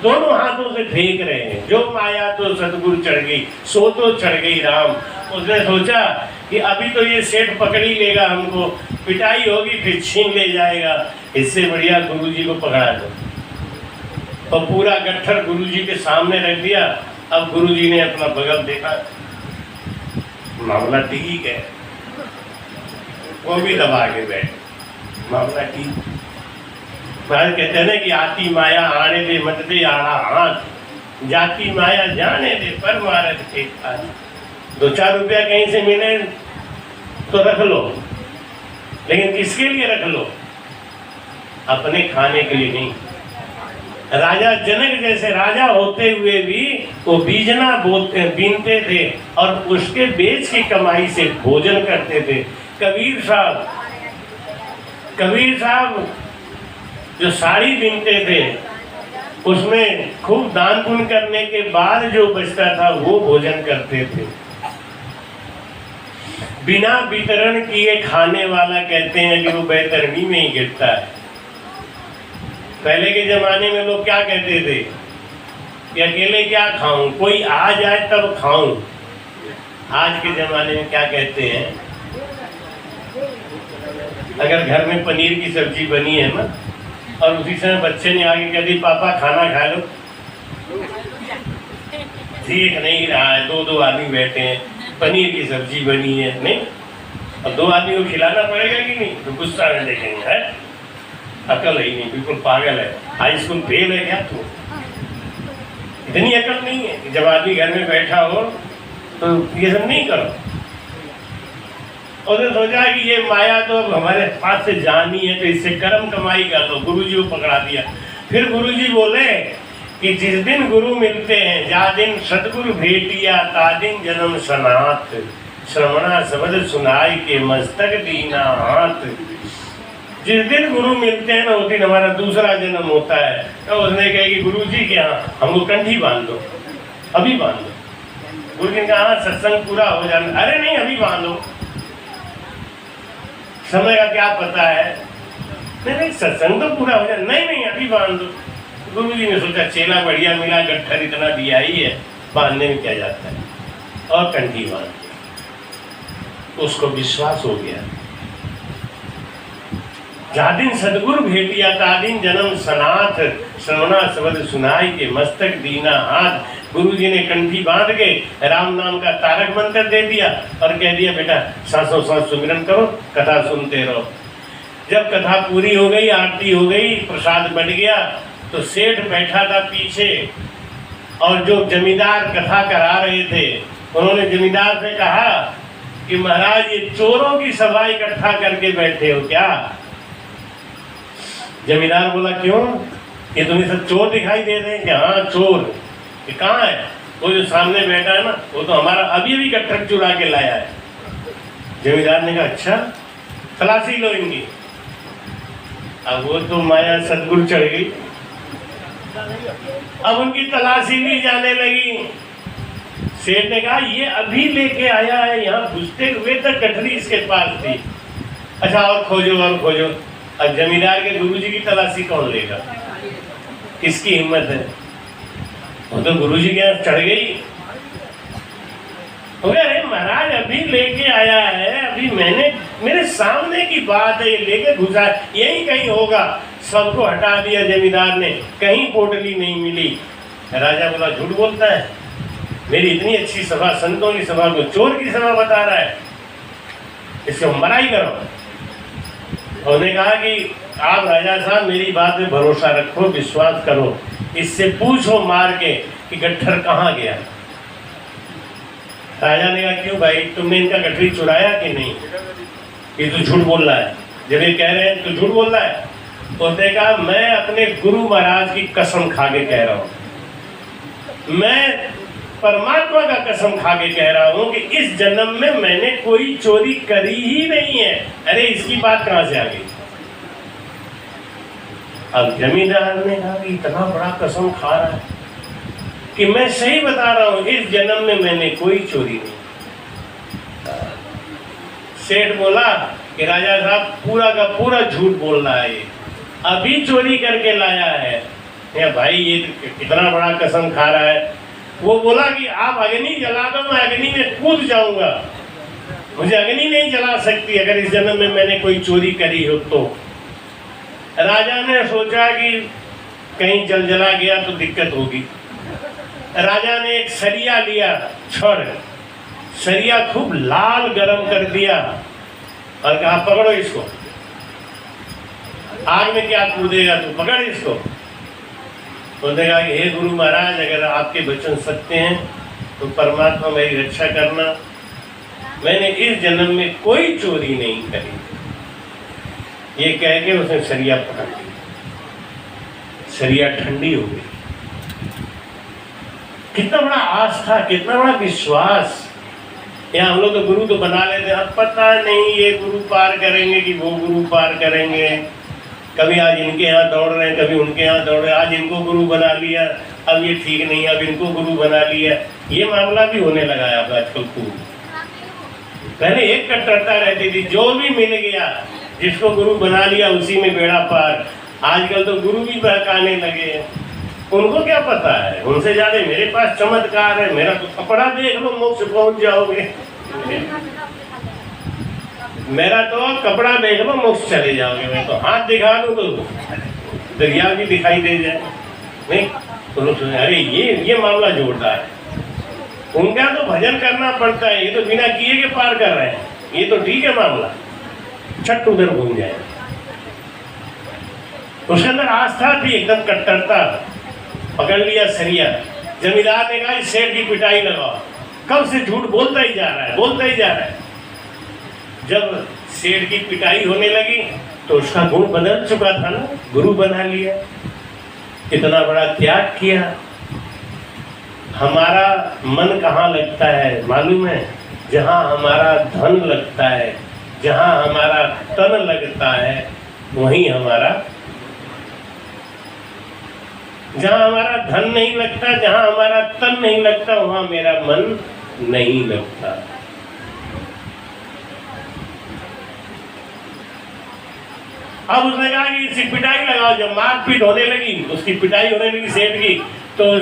दोनों हाथों से फेंक रहे हैं। जो माया तो सतगुरु चढ़ गई सो तो चढ़ गई राम। उसने सोचा कि अभी तो ये सेठ पकड़ ही लेगा हमको, पिटाई होगी फिर छीन ले जाएगा, इससे बढ़िया गुरुजी को पकड़ा दो। और पूरा गट्ठर गुरुजी के सामने रख दिया। अब गुरुजी ने अपना बगल देखा, मामला ठीक है, वो भी दबा के बैठ, मामला ठीक। महाराज कहते हैं ना कि आती माया आने दे मत दे आड़ा हाथ, जाती माया जाने दे पर मारत के हाथ। 2-4 रुपया कहीं से मिले तो रख लो, लेकिन किसके लिए रख लो? अपने खाने के लिए नहीं। राजा जनक जैसे राजा होते हुए भी वो बीजना बीनते थे और उसके बेच की कमाई से भोजन करते थे। कबीर साहब जो साड़ी बीनते थे उसमें खूब दान पुण्य करने के बाद जो बचता था वो भोजन करते थे। बिना वितरण किए खाने वाला कहते हैं कि वो बैतरणी में ही गिरता है। पहले के जमाने में लोग क्या कहते थे कि अकेले क्या खाऊं, कोई आ जाए तब खाऊं। आज के जमाने में क्या कहते हैं, अगर घर में पनीर की सब्जी बनी है ना और उसी समय बच्चे ने आगे कह दी पापा खाना खा लो, ठीक नहीं रहा है, दो आदमी बैठे हैं, पनीर की सब्जी बनी है नहीं, और दो आदमी को खिलाना पड़ेगा कि नहीं, तो गुस्सा में देखेंगे है, अकल ही नहीं, बिल्कुल पागल है, हाई स्कूल फेल है क्या तू? इतनी अकल नहीं है कि जब आदमी घर में बैठा हो तो ये सब नहीं करो। और सोचा कि ये माया तो अब हमारे पास से जानी है तो इससे कर्म कमाई कर लो। गुरुजी को पकड़ा दिया। फिर गुरुजी बोले कि जिस दिन गुरु मिलते हैं, जा दिन सतगुरु भेटिया ता दिन जन्म सनाथ, श्रवणा शब्द सुनाई के मस्तक दीना हाथ। जिस दिन गुरु मिलते हैं ना उस दिन हमारा दूसरा जन्म होता है। तो उसने कहा कि गुरुजी के यहाँ हमको कंठी बांध दो, अभी बांध दो। गुरु जी ने कहा सत्संग पूरा हो जाना, अरे नहीं अभी बांधो, समय का क्या पता है, नहीं सत्संग तो पूरा हो जाए, नहीं अभी बांध दो। गुरु जी ने सोचा चेला बढ़िया मिला, गट्ठर इतना दिया ही है, बांधने में क्या जाता है, और कंठी बांध दी। उसको विश्वास हो गया, जा दिन सदगुरु भेटिया ता दिन जन्म सनाथ, श्रवणा शब्द सुनाई के मस्तक दीना हाथ। गुरु जी ने कंठी बांध के राम नाम का तारक मंत्र दे दिया और कह दिया बेटा सांसों सांस सुमिरन करो, कथा सुनते रहो। जब कथा पूरी हो गई, आरती हो गई, प्रसाद बट गया, तो सेठ बैठा था पीछे और जो जमींदार कथा करा रहे थे उन्होंने जमींदार से कहा कि महाराज ये चोरों की सभा इकट्ठा करके बैठे हो क्या? जमींदार बोला क्यों, ये तुम्हें सब चोर दिखाई दे रहे हैं? कि हाँ चोर। कि कहाँ है? वो जो सामने बैठा है ना, वो तो हमारा अभी गट्ठर चुरा के लाया है। जमींदार ने कहा अच्छा, तलाशी लो इनकी। अब वो तो माया सदगुरु चढ़ गई, अब उनकी तलाशी ली जाने लगी। सेठ ने कहा ये अभी लेके आया है, यहाँ घुसते हुए तक गठरी इसके पास थी। अच्छा और खोजो और खोजो। अब जमींदार के गुरुजी की तलाशी कौन लेगा, किसकी हिम्मत है? वो तो गुरुजी के यहाँ चढ़ गई। अरे महाराज अभी लेके आया है, अभी मेरे सामने की बात है, ये लेके घुसा, यही कहीं होगा। सबको हटा दिया जमींदार ने, कहीं पोटली नहीं मिली। राजा बोला झूठ बोलता है, मेरी इतनी अच्छी सभा, संतों की सभा को चोर की सभा बता रहा है, इसको मराई करो। उन्होंने कहा कि आप राजा साहब मेरी बात में भरोसा रखो, विश्वास करो, इससे पूछो मार के कि गट्ठर कहाँ गया। राजा ने कहा क्यों भाई, तुमने इनका गठरी चुराया कि नहीं? ये तो झूठ बोल रहा है, जब ये कह रहे हैं तो झूठ बोल रहा है। उसने कहा मैं अपने गुरु महाराज की कसम खा के कह रहा हूँ, मैं परमात्मा का कसम खा के कह रहा हूँ कि इस जन्म में मैंने कोई चोरी करी ही नहीं है। अरे इसकी बात कहाँ से आ गई? अब जमींदार ने कहा कि इतना बड़ा कसम खा रहा है कि मैं सही बता रहा हूँ, इस जन्म में मैंने कोई चोरी नहीं। सेठ बोला कि राजा साहब पूरा का पूरा झूठ बोल रहा है, ये अभी चोरी करके लाया है। या भाई ये इतना बड़ा कसम खा रहा है। वो बोला कि आप अग्नि जला दो, मैं अग्नि में कूद जाऊंगा, मुझे अग्नि नहीं जला सकती अगर इस जन्म में मैंने कोई चोरी करी हो तो। राजा ने सोचा कि कहीं जल जला गया तो दिक्कत होगी। राजा ने एक सरिया लिया, छड़ सरिया खूब लाल गरम कर दिया और कहा पकड़ो इसको, आग में क्या कूदेगा तू, पकड़ इसको। उन्होंने कहा कि हे गुरु महाराज अगर आपके वचन सत्य हैं तो परमात्मा मेरी रक्षा करना, मैंने इस जन्म में कोई चोरी नहीं करी। ये कह के उसने सरिया पकड़ ली, सरिया ठंडी हो गई। कितना बड़ा आस्था, कितना बड़ा विश्वास। यहाँ हम लोग तो गुरु तो बना लेते हैं, अब पता नहीं ये गुरु पार करेंगे कि वो गुरु पार करेंगे। कभी आज इनके यहाँ दौड़ रहे हैं, कभी उनके यहाँ दौड़ रहे हैं, आज इनको गुरु बना लिया, अब ये ठीक नहीं, अब इनको गुरु बना लिया। ये मामला भी होने लगा है अब आजकल खूब। पहले एक कट्टरता रहती थी, जो भी मिल गया जिसको गुरु बना लिया उसी में बेड़ा पार। आजकल तो गुरु भी बहकाने लगे हैं, उनको क्या पता है, उनसे ज्यादा मेरे पास चमत्कार है, मेरा तो कपड़ा देख लो मोक्ष पहुंच जाओगे, मेरा तो कपड़ा देख लो मोक्ष चले जाओगे, मैं तो हाथ दिखा दूं तो दरिया भी दिखाई दे जाए। नहीं तो लोग सोचे अरे ये मामला जोड़ता है, उनका तो भजन करना पड़ता है, ये तो बिना किए के पार कर रहे हैं, ये तो ठीक है मामला, छट उधर घूम जाए। उसके अंदर आस्था थी, एकदम कट्टरता। पकड़ लिया सरिया, जमींदार ने कहा इस शेर की पिटाई लगाओ। कब से झूठ बोलता ही जा रहा है, बोलता ही जा रहा है। जब शेर की पिटाई होने लगी तो उसका गुण बदल चुका था ना, गुरु बना लिया, इतना बड़ा त्याग किया। हमारा मन कहाँ लगता है मालूम है? जहाँ हमारा धन लगता है, जहाँ हमारा तन लगता है, वहीं हमारा, जहाँ हमारा धन नहीं लगता, जहाँ हमारा तन नहीं लगता, वहाँ मेरा मन नहीं लगता। अब उसने कहा कि इसकी पिटाई लगाओ। जब मारपीट होने लगी, उसकी पिटाई होने लगी सेठ की, तो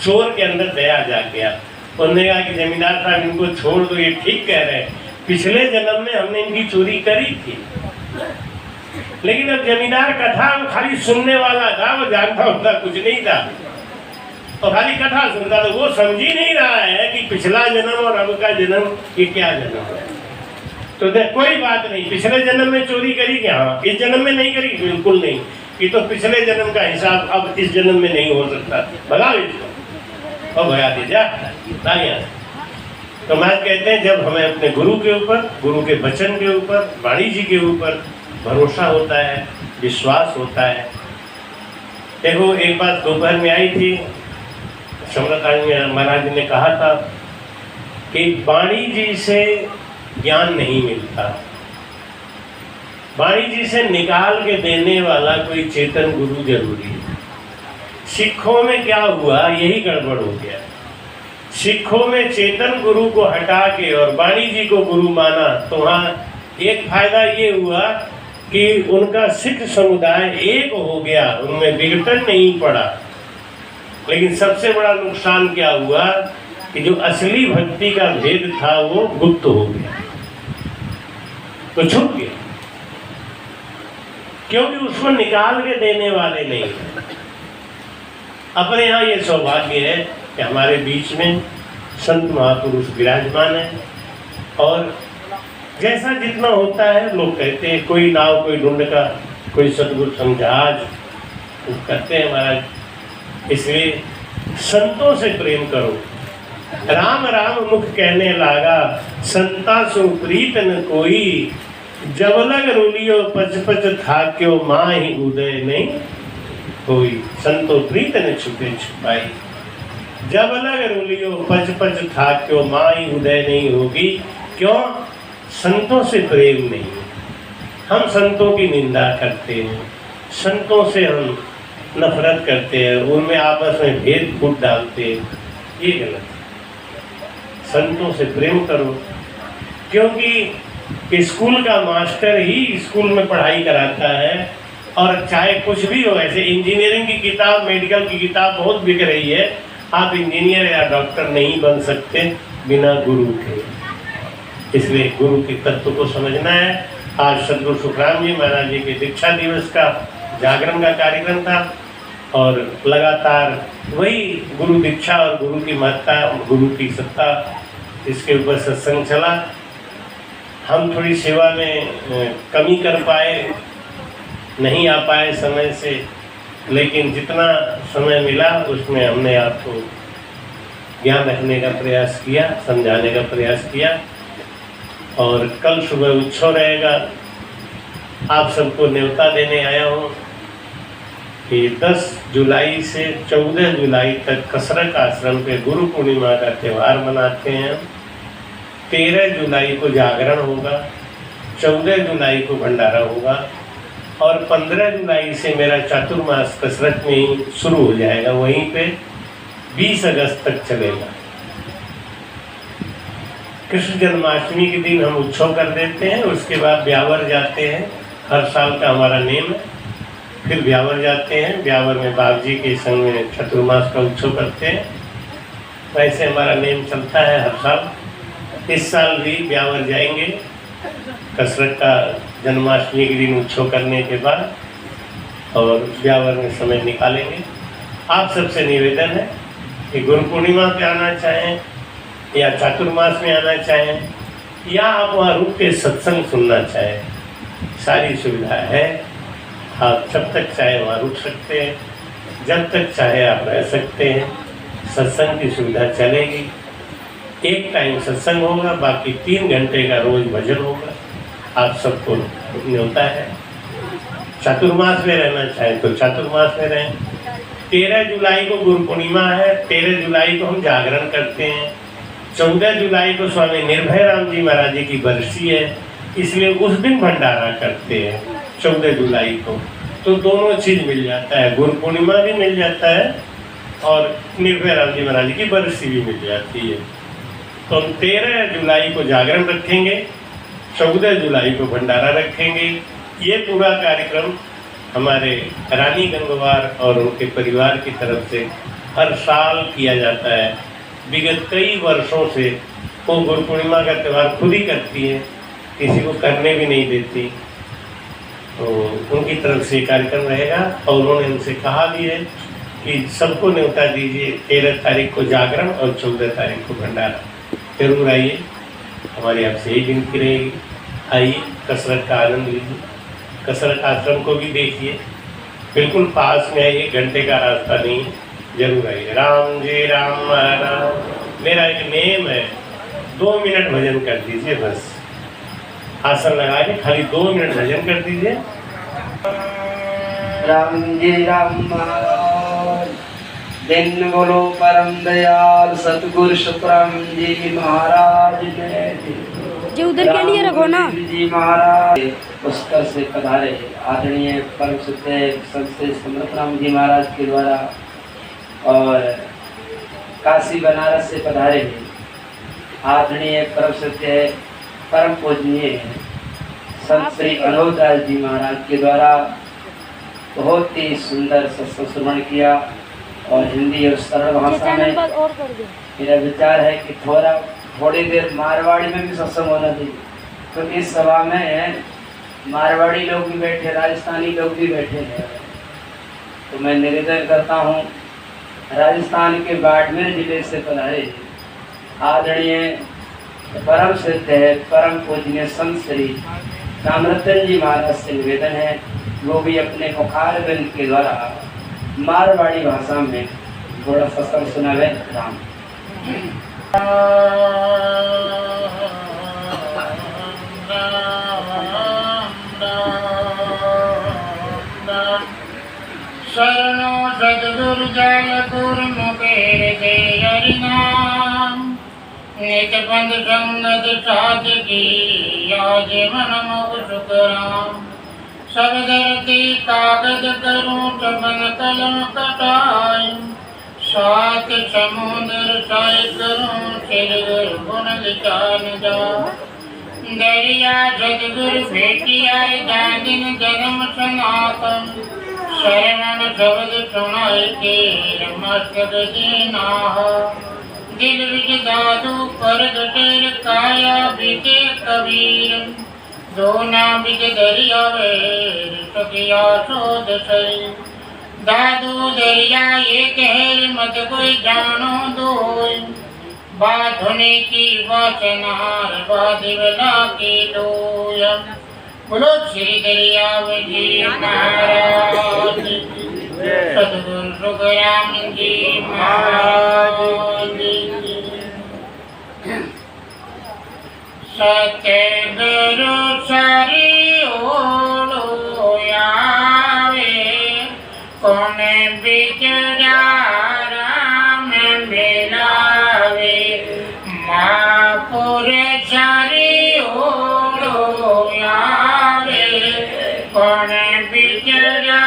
चोर के अंदर दया जाग गया। उन्होंने कहा कि जमींदार साहब इनको छोड़ दो, ये ठीक कह रहे हैं, पिछले जन्म में हमने इनकी चोरी करी थी। लेकिन अब जमींदार कथा खाली सुनने वाला था, वो जानता होता कुछ नहीं था, और खाली कथा सुनता था। वो समझ ही नहीं रहा है कि पिछला जन्म और अब का जन्म ये क्या जन्म है। तो कोई बात नहीं, पिछले जन्म में चोरी करी क्या, हाँ, इस जन्म में नहीं करी, बिल्कुल नहीं, ये तो पिछले जन्म का हिसाब अब इस जन्म में नहीं हो सकता, भगा इसको, और भगा दे जा। तो महाराज कहते हैं जब हमें अपने गुरु के ऊपर, गुरु के वचन के ऊपर, वाणी जी के ऊपर भरोसा होता है, विश्वास होता है। देखो एक बात दोपहर में आई थी, सम्राट महाराज ने कहा था कि वाणी जी से ज्ञान नहीं मिलता, वाणी जी से निकाल के देने वाला कोई चेतन गुरु जरूरी है। सिखों में क्या हुआ, यही गड़बड़ हो गया। सिखों में चेतन गुरु को हटा के और वाणी जी को गुरु माना, तो वहाँ एक फायदा ये हुआ कि उनका सिख समुदाय एक हो गया, उनमें विघटन नहीं पड़ा। लेकिन सबसे बड़ा नुकसान क्या हुआ कि जो असली भक्ति का भेद था वो गुप्त हो गया, तो छुप गया, क्योंकि उसको निकाल के देने वाले नहीं। अपने यहाँ ये सौभाग्य है कि हमारे बीच में संत महापुरुष विराजमान है, और जैसा जितना होता है लोग कहते हैं कोई नाव कोई ढूंढ का, कोई सदगुरु समझाज, कहते हैं महाराज। इसलिए संतों से प्रेम करो। राम राम मुख कहने लागा, संता सु प्रीत न कोई, जब लग रुलियो पच पच था क्यों माँ ही उदय नहीं कोई। संतो प्रीत न छुपे छुपाई, जब लग रुलियो पच पच था क्यों माँ ही उदय नहीं होगी। क्यों? संतों से प्रेम नहीं। हम संतों की निंदा करते हैं, संतों से हम नफरत करते हैं, उनमें आपस में भेद फूट डालते हैं, ये गलत है। संतों से प्रेम करो, क्योंकि स्कूल का मास्टर ही स्कूल में पढ़ाई कराता है, और चाहे कुछ भी हो, ऐसे इंजीनियरिंग की किताब, मेडिकल की किताब बहुत बिक रही है, आप इंजीनियर या डॉक्टर नहीं बन सकते बिना गुरु के। इसलिए गुरु के तत्व को समझना है। आज सदगुरु सुखराम जी महाराज जी के दीक्षा दिवस का जागरण का कार्यक्रम था, और लगातार वही गुरु दीक्षा और गुरु की महत्ता, गुरु की सत्ता, इसके ऊपर सत्संग चला। हम थोड़ी सेवा में कमी कर पाए, नहीं आ पाए समय से, लेकिन जितना समय मिला उसमें हमने आपको ज्ञान रखने का प्रयास किया, समझाने का प्रयास किया। और कल सुबह उत्सव रहेगा, आप सबको न्योता देने आया हूँ कि 10 जुलाई से 14 जुलाई तक कसरत आश्रम पे गुरु पूर्णिमा का त्यौहार मनाते हैं। 13 जुलाई को जागरण होगा, 14 जुलाई को भंडारा होगा और 15 जुलाई से मेरा चातुर्मास कसरत में ही शुरू हो जाएगा, वहीं पे 20 अगस्त तक चलेगा। कृष्ण जन्माष्टमी के दिन हम उत्सव कर देते हैं, उसके बाद ब्यावर जाते हैं, हर साल का हमारा नेम है। फिर ब्यावर जाते हैं, ब्यावर में बाप जी के संग में चतुर्मास का उत्सव करते हैं। वैसे हमारा नेम चलता है हर साल। इस साल भी ब्यावर जाएंगे कसरत का जन्माष्टमी के दिन उत्सव करने के बाद, और ब्यावर में समय निकालेंगे। आप सबसे निवेदन है कि गुरु पूर्णिमा पे आना चाहें या चातुर्मास में आना चाहें या आप वहाँ रुक के सत्संग सुनना चाहें, सारी सुविधा है। आप जब तक चाहे वहाँ रुक सकते हैं, जब तक चाहे आप रह सकते हैं। सत्संग की सुविधा चलेगी, एक टाइम सत्संग होगा, बाकी 3 घंटे का रोज भजन होगा। आप सबको न्योता है। चातुर्मास में रहना चाहें तो चातुर्मास में रहें। 13 जुलाई को गुरु पूर्णिमा है, 13 जुलाई को हम जागरण करते हैं। 14 जुलाई को स्वामी निर्भय राम जी महाराज जी की बरसी है, इसलिए उस दिन भंडारा करते हैं 14 जुलाई को। तो दोनों चीज़ मिल जाता है, गुरु पूर्णिमा भी मिल जाता है और निर्भय राम जी महाराज जी की बरसी भी मिल जाती है। तो हम 13 जुलाई को जागरण रखेंगे, 14 जुलाई को भंडारा रखेंगे। ये पूरा कार्यक्रम हमारे रानी गंगवार और उनके परिवार की तरफ से हर साल किया जाता है। विगत कई वर्षों से वो गुरु पूर्णिमा का त्यौहार खुद ही करती है, किसी को करने भी नहीं देती। तो उनकी तरफ से कार्यक्रम रहेगा और उन्होंने हमसे कहा भी है कि सबको न्योता दीजिए 13 तारीख को जागरण और 14 तारीख को भंडारा। जरूर आइए, हमारी आपसे यही विनती रहेगी। आइए, कसरत का आनंद लीजिए, कसरत आश्रम को भी देखिए, बिल्कुल पास में आइए, घंटे का रास्ता नहीं है। जरूर आइए। राम जी राम राम। मेरा एक नेम है, 2 मिनट भजन कर दीजिए, बस आसन लगा के खाली 2 मिनट भजन कर दीजिए। राम जी राम महाराज, दिन बोलो परम दयाल सतगुरु सुखराम जी महाराज जी उधर के लिए रखो ना जी महाराज। पुष्कर से पधारे आदरणीय परम सत्य संत समर्थ राम जी महाराज के द्वारा और काशी बनारस से पधारे आदरणीय परम सत्य परम पूजनीय संत श्री अनोद दास जी महाराज के द्वारा बहुत ही सुंदर सत्संग श्रवण किया और हिंदी और सरल भाषा में। मेरा विचार है कि थोड़ी देर मारवाड़ी में भी सत्संग होना चाहिए, तो इस सभा में मारवाड़ी लोग भी बैठे, राजस्थानी लोग भी बैठे हैं। तो मैं निवेदन करता हूँ, राजस्थान के बाड़मेर जिले से पधारे आदरणीय परम सिद्ध है परम पूजनीय संत श्री रामरतन जी महाराज से निवेदन है, वो भी अपने मुखार ग्रंथ के द्वारा मारवाड़ी भाषा में थोड़ा सत्संग सुनावे। राम शरणो सद्गुरु जल गुरु मुखेर दे हरिनाम, नित बंद संगत साध की आज मन मुख सुख राम। सब धरती कागज करूं चमन कलम कटाई, सात समुद्र साय करूं सिर गुरु गुण लिचान जा। दरिया सद्गुरु भेटिया दिन जन्म सनातन, शरण शब्द सुनाई के मस्तक दीना। दिल विच दादू प्रगटेर काया बीते कबीर, दोना बिच दरिया वेर सकिया शोध सही। दादू दरिया एक है मत कोई जानो दोय, बाधुनी की वाचनार बादिवला की डोय। बोलो श्री दरिया जी महाराज, सद्गुरु सुखराम जी महाराज। सत्य गुरु सारी ओर कौन बिचरा राम मिलावे महापुर चारी ओरो आवे कौन बिचरा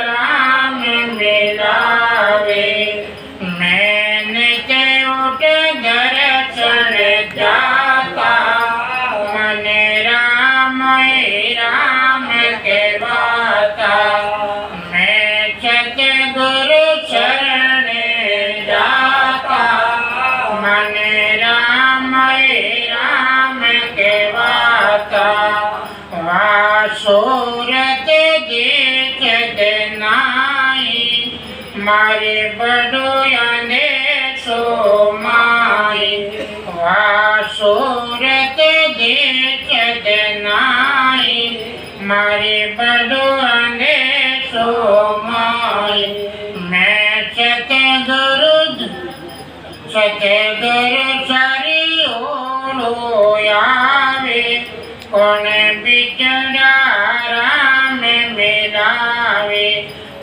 राम मिलावे मैंने ते उठ दर्शन जाता मन राम के बाता मैं सतगुरु शरण जाता मन राम के बाता वहाँ सूरत देखत नाई मारे बड़ोयाने सो माई वहाँ सूरत देखत नाई मारे बड़ोयाने सो माई मैं सतगुरु सारी ओरो आवे कौन बिचरा राम मिलावे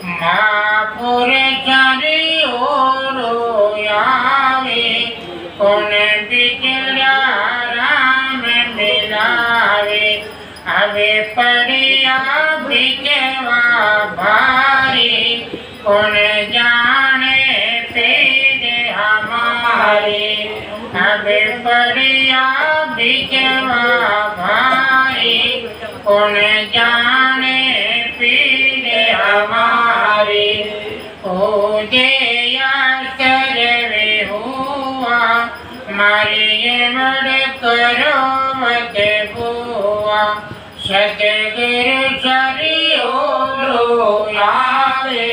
महापुर चारी ओरो आवे कौन बिचरा राम मिलावे अबे पड़िया बिचवा भारी कौन जाने पेड़ हमारे अबे पड़िया बिचवा भारी कौन जाने पीर हमारे ओ जया सर्वे हुआ मारे मड़ करो मत बुआ सतगुरु सारी ओरो आवे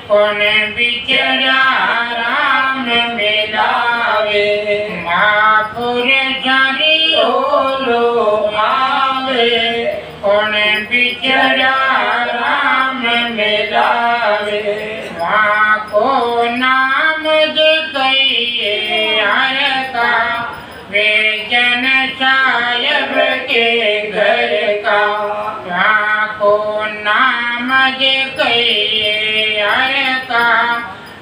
कौन बिचरा राम मिलावे महापुर चारी ओरो आवे कौन बिचरा राम मिलावे वहाँ को नाम जो कहिए हर का वे जन साहिब के घर का वहाँ को नाम जो कहिए हर का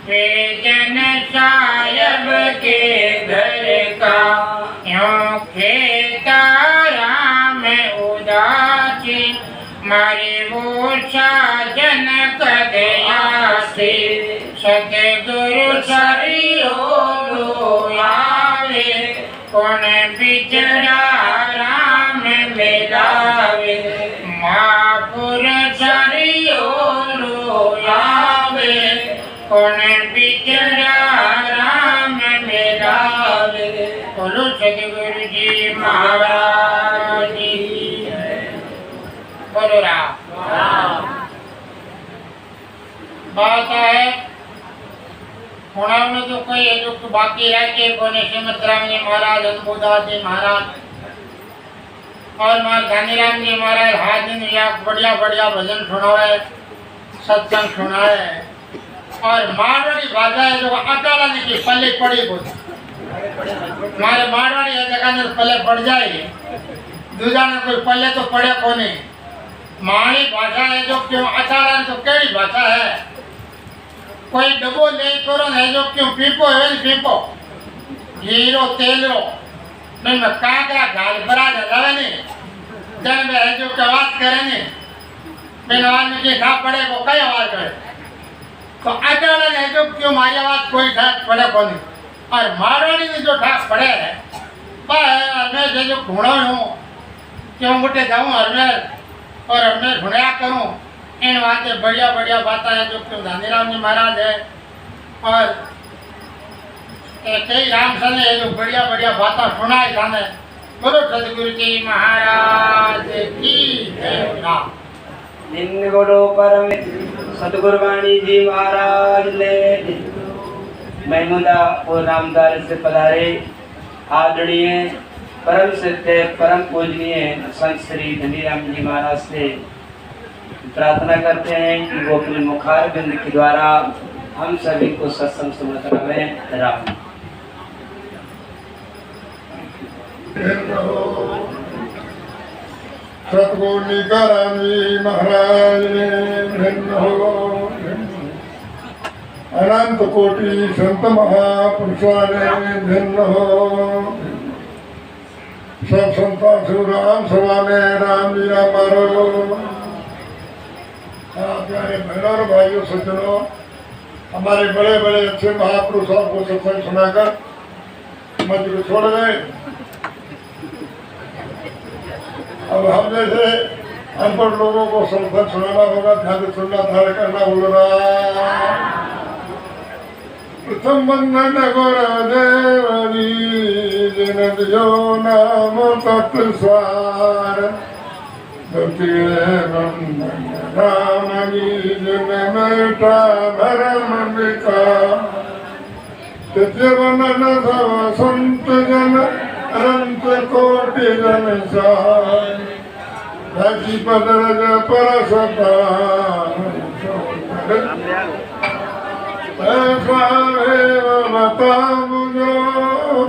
वे जन साहिब के घर का यूं खेता राम उदासी मारे वो साजन कदयासी सतगुरु सारी ओरो आवे कौन बिचरा राम मिलावे महापुर सारी ओरो आवे कौन बिचरा राम मिलावे बोलो सतगुरु जी महाराज की बोलो राम बात है होना में तो कोई है जो बाकी रह के कोने श्रीमद राम जी महाराज अनुभूदास जी महाराज और मां धनीराम जी महाराज हाथ दिन या बढ़िया बढ़िया भजन सुनाए सत्संग सुनाए और मारवाड़ी भाषा है जो अकाला की पल्ले पड़ी बोलती मारे मारवाड़ी है जगह ने पल्ले पड़ जाए दूजा ने कोई पल्ले तो पड़े कोने माणी भाषा है जो क्यों अचारा तो केड़ी भाषा है कोई डबो ले करो है जो क्यों पीपो है पीपो हीरो तेलरो मैं कागरा गाल भरा जावे ने जन में है जो के बात करे ने मैं आवाज में के खा पड़े को कई आवाज करे तो अचारा है जो क्यों मारी आवाज कोई ठाक पड़े कोनी और मारवाड़ी ने जो ठाक पड़े है मैं जो घूणो हूँ क्यों मुटे जाऊँ और मैं घुड़िया करूँ इन बातें बढ़िया बढ़िया बातें हैं जो क्यों धनीराम जी महाराज है और कई रामसन है जो बढ़िया बढ़िया बातें सुनाए जाने बोलो सतगुरु जी महाराज की जय निम्न बोलो परम सतगुरु वाणी जी महाराज ने महमूदा और रामदास से पधारे आदरणीय परम सत्य परम पूजनीय संत श्री धनीराम जी महाराज से प्रार्थना करते हैं कि वो अपने मुखार बिंद के द्वारा हम सभी को सत्संग सुमत रहे राम सतगुरु निगरानी महाराज ने अनंत कोटि संत महापुरुषाने भिन्न हो। सब संता राम सभा में राम लीला मारो। प्यारे बहनों और भाइयों सज्जनों, हमारे बड़े बड़े अच्छे महापुरुषों को सत्संग सुनाकर मंच को छोड़ गए। अब हम जैसे अनपढ़ लोगों को सत्संग सुनाना होगा, ध्यान से सुनना, धारण करना होगा। प्रथम बंधन गुरुदेवनी जिन दियो नाम तत्सार, द्वितीय बंधन राम जी जिन मेटा धर्म विकार, तृतीय बंधन सब संत जन अनंत कोटि जन सार, धरती पदरज परसता बता मुझो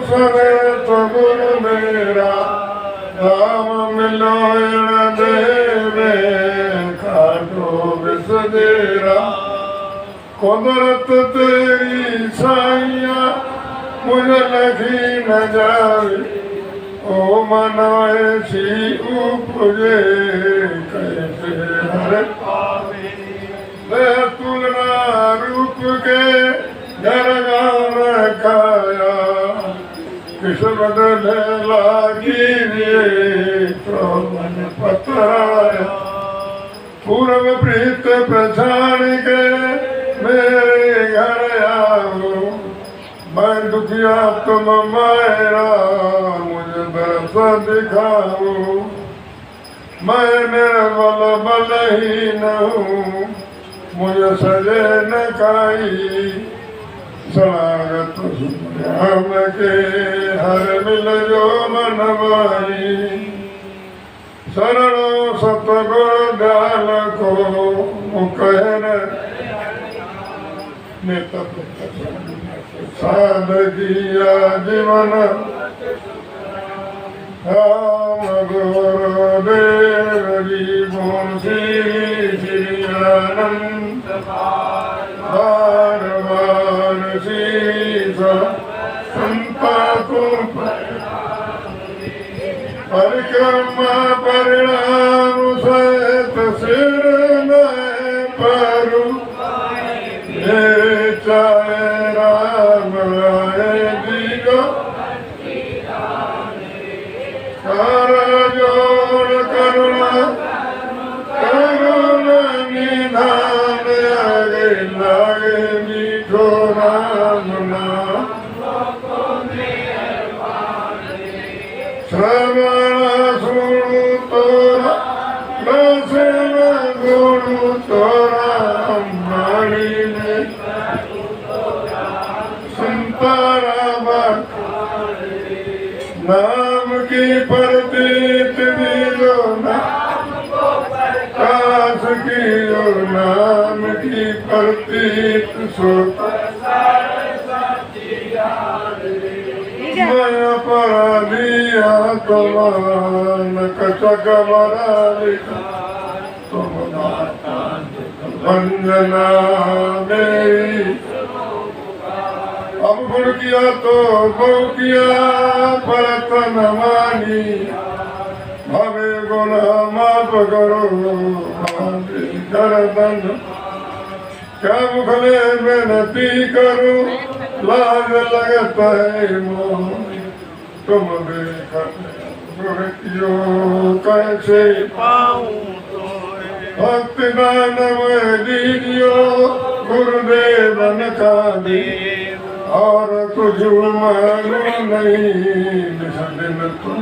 सरे तो गुरु मेरा, राम मिलो देवे काटो विसदेरा, कुदरत तेरी साइया मुझे लगी न जावे, ओ मनो ऐसी उपजे कैसे हर पावे, तुलना रूप के घर गाँव खाया, किस बदले लागी तो मन पतराया, पूर्व प्रीत पहचान के मेरे घर आओ, मैं दुखिया तुम मेरा मुझे दर्श दिखाओ, मैं निर्बल बलहीन हूँ मुझे सजे न काई, शरणागत राम के हर मिल जो मन माई, शरणो सतगुरु दयाल को कहन नेता साधकिया जीवन, राम गुरुदेव जी बोल श्री आनंद बार बार शीश संता को परिक्रमा परिणाम सहित सिर में परू, चाहे राम राय जी को कर जोड़ करुणा करुणा निधान, आगे लागे मीठो राम नाम, श्रवण सुनु तोरा रसन गुरु तोरा, अम्बाणी में नाम की प्रतीत दिलो काश की नाम की प्रतीत सोता, मैं अपराधिया तुमान कचक बरालिका, तुम वंदना मेरी, अब गुण किया तो बहु किया परत न मानी, भवे गुण माफ करो गर्दन, क्या मुखले विनती करूं लाज लगता है मोह, तुम देखो कैसे पाऊं भक्ति दान में दीजियो गुरुदेवन का दे, और कुछ मालूम नहीं दिन तुम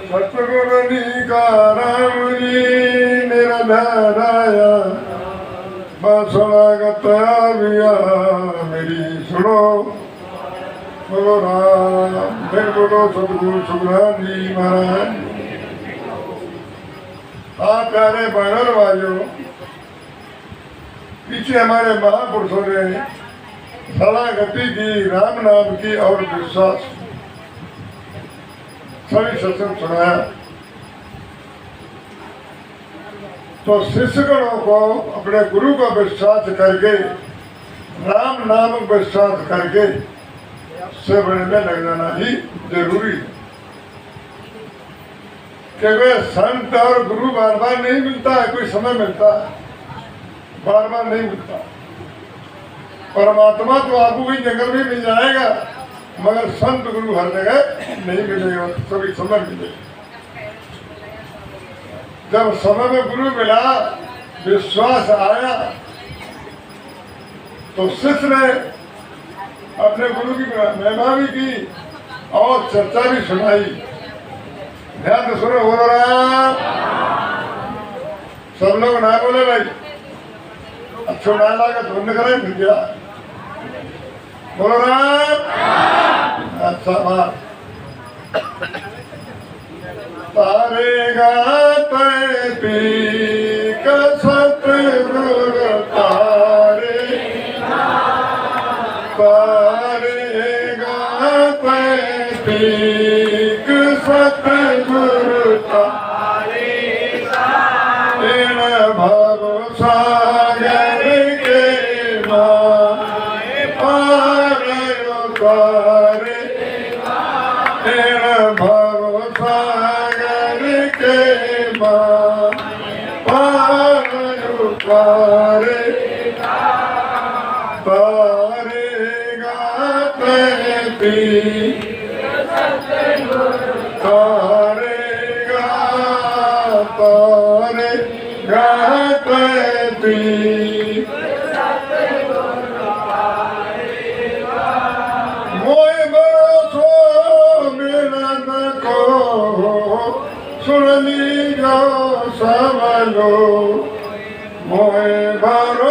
सतगुरु का राम जी निरधाराया, बसलागत आविया मेरी सुनो, बोलो राम फिर बोलो सतगुरु सुखराम जी महाराज। आप प्यारे बहनों भाइयों, पीछे हमारे महापुरुषों ने शरणागति की, राम नाम की और विश्वास सभी सत्संग सुनाया, तो शिष्यगणों को अपने गुरु का विश्वास करके राम नाम विश्वास करके सेवन में लग जाना ही जरूरी है। क्योंकि संत और गुरु बार बार नहीं मिलता है, कोई समय मिलता है, बार बार नहीं मिलता। परमात्मा तो आपको कोई जगह भी मिल जाएगा, मगर संत गुरु हर जगह नहीं मिलेगा, कभी समय मिलेगा। जब समय में गुरु मिला, विश्वास आया, तो शिष्य ने अपने गुरु की महिमा भी की और चर्चा भी सुनाई। ध्यान से सुनो, बोलो राम। सब लोग ना बोले भाई, अच्छो ना लगा तो बंद करें फिर क्या। बोलो राम। अच्छा बात। तारेगा पी का सतगुरु तारे, तारेगा पीक सतगुरु तारे, इन भव सागर के माए पार उतारे, इन भव सागर के माए पार उतारे, तारेगा पी तारेगा तारेगा पी मोय बरसो मिलन को सुन लीजो सब लो, मोय बरसो